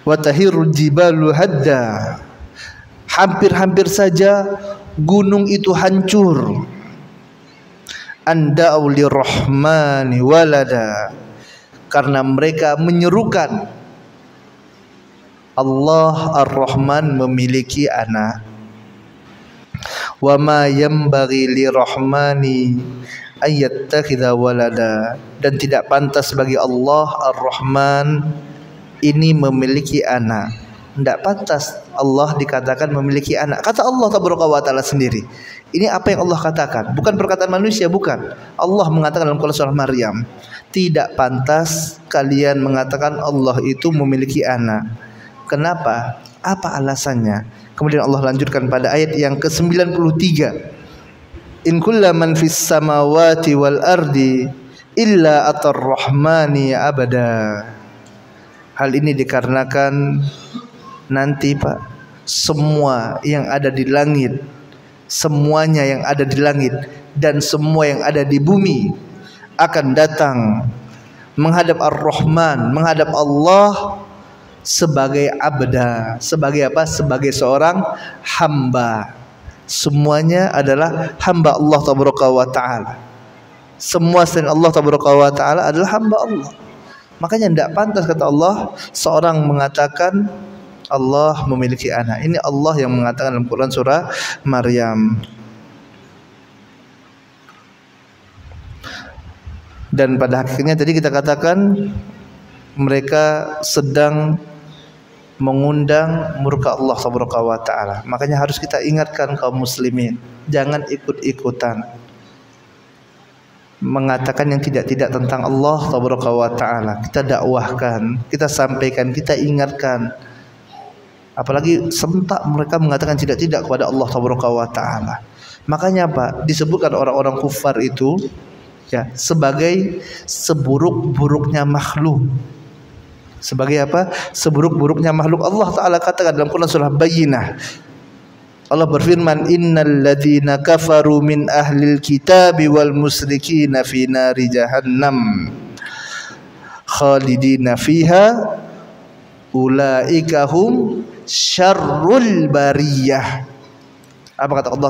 Wa tahirul jibalu hadda, hampir-hampir saja gunung itu hancur. Anda'u lirrahmani walada, karena mereka menyerukan Allah Ar-Rahman memiliki anak. Wa ma yanbaghi lirrahmani ayyattakhidha walada, dan tidak pantas bagi Allah Ar-Rahman ini memiliki anak. Tidak pantas Allah dikatakan memiliki anak, kata Allah tabaraka wa taala sendiri. Ini apa yang Allah katakan, bukan perkataan manusia, bukan. Allah mengatakan dalam surah Maryam, tidak pantas kalian mengatakan Allah itu memiliki anak. Kenapa? Apa alasannya? Kemudian Allah lanjutkan pada ayat yang ke-93, in kullaman fis samawati wal ardi illa atar-rahmani abada. Hal ini dikarenakan nanti Pak, semua yang ada di langit, semuanya yang ada di langit dan semua yang ada di bumi akan datang menghadap Ar-Rahman, menghadap Allah sebagai abda. Sebagai apa? Sebagai seorang hamba. Semuanya adalah hamba Allah tabaraka wa taala. Semua selain Allah tabaraka wa taala adalah hamba Allah. Makanya tidak pantas, kata Allah, seorang mengatakan Allah memiliki anak. Ini Allah yang mengatakan dalam Quran surah Maryam. Dan pada hakikatnya tadi kita katakan mereka sedang mengundang murka Allah Subhanahu wa taala. Makanya harus kita ingatkan kaum muslimin, jangan ikut-ikutan mengatakan yang tidak-tidak tentang Allah Subhanahu wa taala. Kita dakwahkan, kita sampaikan, kita ingatkan. Apalagi sentak mereka mengatakan tidak-tidak kepada Allah Subhanahu wa taala. Makanya apa? Disebutkan orang-orang kufar itu ya sebagai seburuk-buruknya makhluk. Sebagai apa? Seburuk-buruknya makhluk. Allah taala katakan dalam Quran surah Bayyinah, Allah berfirman, innal ladzina kafaru min ahlil kitabi wal musyrikina fi nari jahannam khalidina fiha ulaika hum syarrul bariyah. Apa kata Allah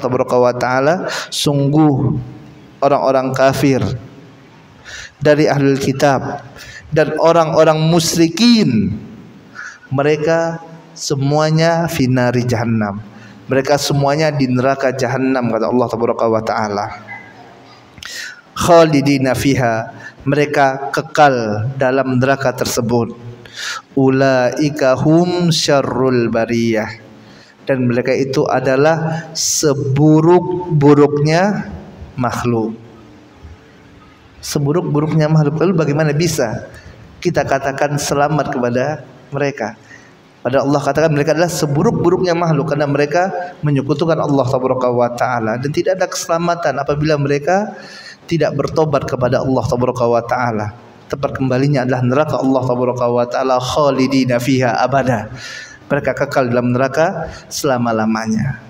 taala? Sungguh orang-orang kafir dari ahlul kitab dan orang-orang musyrikin, mereka semuanya finari jahannam, mereka semuanya di neraka jahannam, kata Allah taala. Khalidina fiha, mereka kekal dalam neraka tersebut. Ulaika hum syarrul bariyah, dan mereka itu adalah seburuk-buruknya makhluk. Seburuk-buruknya makhluk. Lalu bagaimana bisa kita katakan selamat kepada mereka? Padahal Allah katakan mereka adalah seburuk-buruknya makhluk karena mereka menyekutukan Allah Subhanahu wa taala, dan tidak ada keselamatan apabila mereka tidak bertobat kepada Allah Subhanahu wa taala. Tempat kembalinya adalah neraka Allah Subhanahu wa taala, khalidina fiha abada. Mereka kekal dalam neraka selama-lamanya.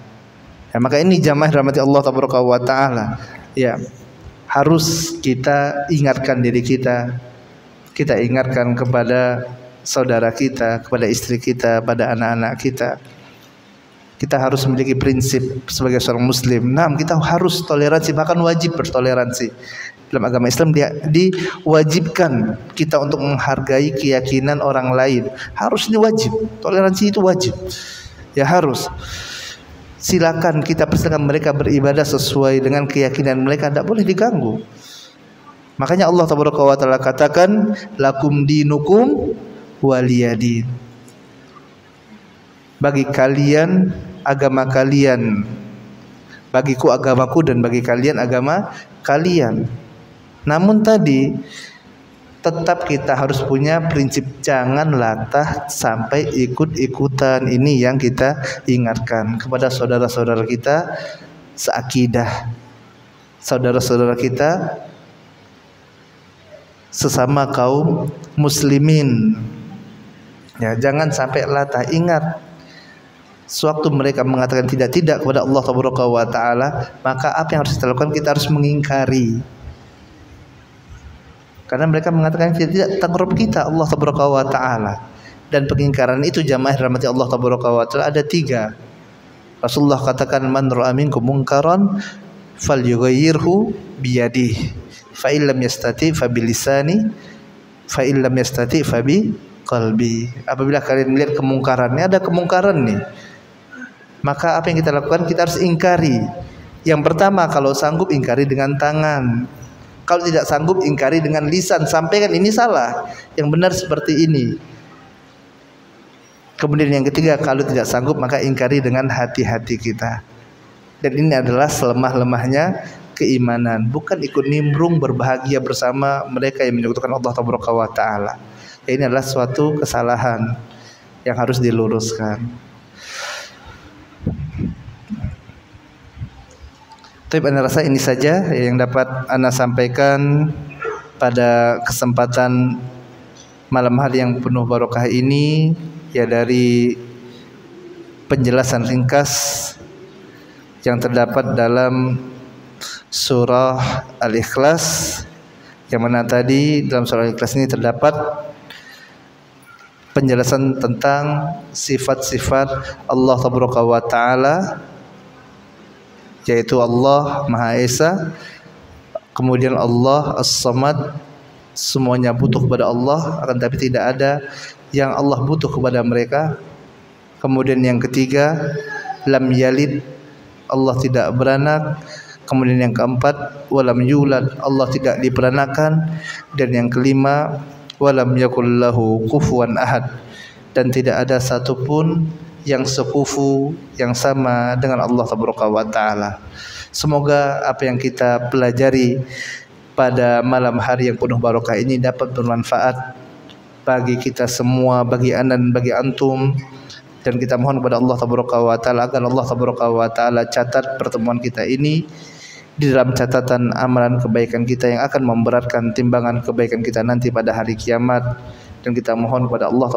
Ya, maka ini jamaah rahmati Allah Subhanahu wa taala. Ya, harus kita ingatkan diri kita. Kita ingatkan kepada saudara kita, kepada istri kita, pada anak-anak kita. Kita harus memiliki prinsip sebagai seorang muslim. Nah, kita harus toleransi, bahkan wajib bertoleransi. Dalam agama Islam diwajibkan kita untuk menghargai keyakinan orang lain. Harus, ini wajib. Toleransi itu wajib. Ya harus. Silakan kita persilakan mereka beribadah sesuai dengan keyakinan mereka, tidak boleh diganggu. Makanya Allah Taala katakan, lakum dinukum waliyadin. Bagi kalian agama kalian, bagiku agamaku, dan bagi kalian agama kalian. Namun tadi tetap kita harus punya prinsip, jangan latah sampai ikut-ikutan. Ini yang kita ingatkan kepada saudara-saudara kita seakidah, saudara-saudara kita sesama kaum muslimin. Ya, jangan sampai latah. Ingat, sewaktu mereka mengatakan tidak-tidak kepada Allah Subhanahu wa taala, maka apa yang harus kita lakukan? Kita harus mengingkari. Karena mereka mengatakan tidak tentang Rabb kita Allah Subhanahu wa taala. Dan pengingkaran itu jamaah rahmati Allah Subhanahu wa taala ada 3. Rasulullah katakan, man ra'a minkum munkaran falyughayyirhu biyadihi, fa illam yastati fa bilisani, fa illam yastati fa bi qalbi. Apabila kalian melihat kemungkaran, ini ada kemungkaran nih, maka apa yang kita lakukan? Kita harus ingkari. Yang pertama, kalau sanggup ingkari dengan tangan. Kalau tidak sanggup, ingkari dengan lisan. Sampaikan ini salah, yang benar seperti ini. Kemudian yang ketiga, kalau tidak sanggup, maka ingkari dengan hati-hati kita. Dan ini adalah selemah-lemahnya keimanan. Bukan ikut nimbrung berbahagia bersama mereka yang menyekutukan Allah Taala. Ini adalah suatu kesalahan yang harus diluruskan. Tapi Anda rasa ini saja yang dapat Anda sampaikan pada kesempatan malam hari yang penuh barokah ini, ya, dari penjelasan ringkas yang terdapat dalam surah Al-Ikhlas, yang mana tadi dalam surah Al-Ikhlas ini terdapat penjelasan tentang sifat-sifat Allah Subhanahu wa taala, yaitu Allah Maha Esa, kemudian Allah As-Samad, semuanya butuh kepada Allah, akan tapi tidak ada yang Allah butuh kepada mereka. Kemudian yang ketiga, lam yalid, Allah tidak beranak. Kemudian yang keempat, walam yulad, Allah tidak diperanakan. Dan yang kelima, walam yakul lahu kufuwan ahad, dan tidak ada satupun yang sekufu, yang sama dengan Allah Taala. Semoga apa yang kita pelajari pada malam hari yang penuh barokah ini dapat bermanfaat bagi kita semua, bagi anda dan bagi antum. Dan kita mohon kepada Allah Taala agar Allah Taala catat pertemuan kita ini di dalam catatan amalan kebaikan kita yang akan memberatkan timbangan kebaikan kita nanti pada hari kiamat. Dan kita mohon kepada Allah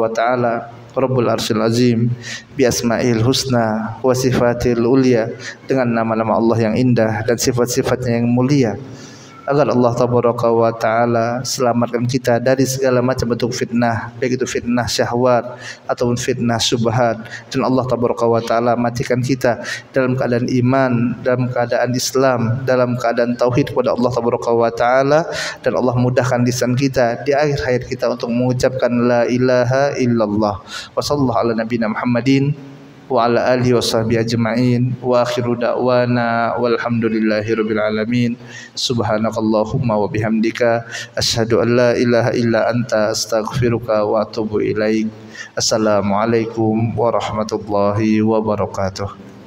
Taala Rabbul Arsyil Azim bi asma'il husna wa sifatil ulia, dengan nama-nama Allah yang indah dan sifat-sifatnya yang mulia, agar Allah Taala selamatkan kita dari segala macam bentuk fitnah, baik itu fitnah syahwat ataupun fitnah syubhat. Dan Allah Taala matikan kita dalam keadaan iman, dalam keadaan Islam, dalam keadaan tauhid kepada Allah Taala. Dan Allah mudahkan lisan kita di akhir hayat kita untuk mengucapkan la ilaha illallah. Wa sallallahu ala nabiyina Muhammadin wa ala alihi wa sahbihi ajma'in, wa akhiru da'wana walhamdulillahi rabbil alamin. Subhanakallahumma wa bihamdika asyhadu an la ilaha illa anta astaghfiruka wa atubu ilaik. Assalamualaikum warahmatullahi wabarakatuh.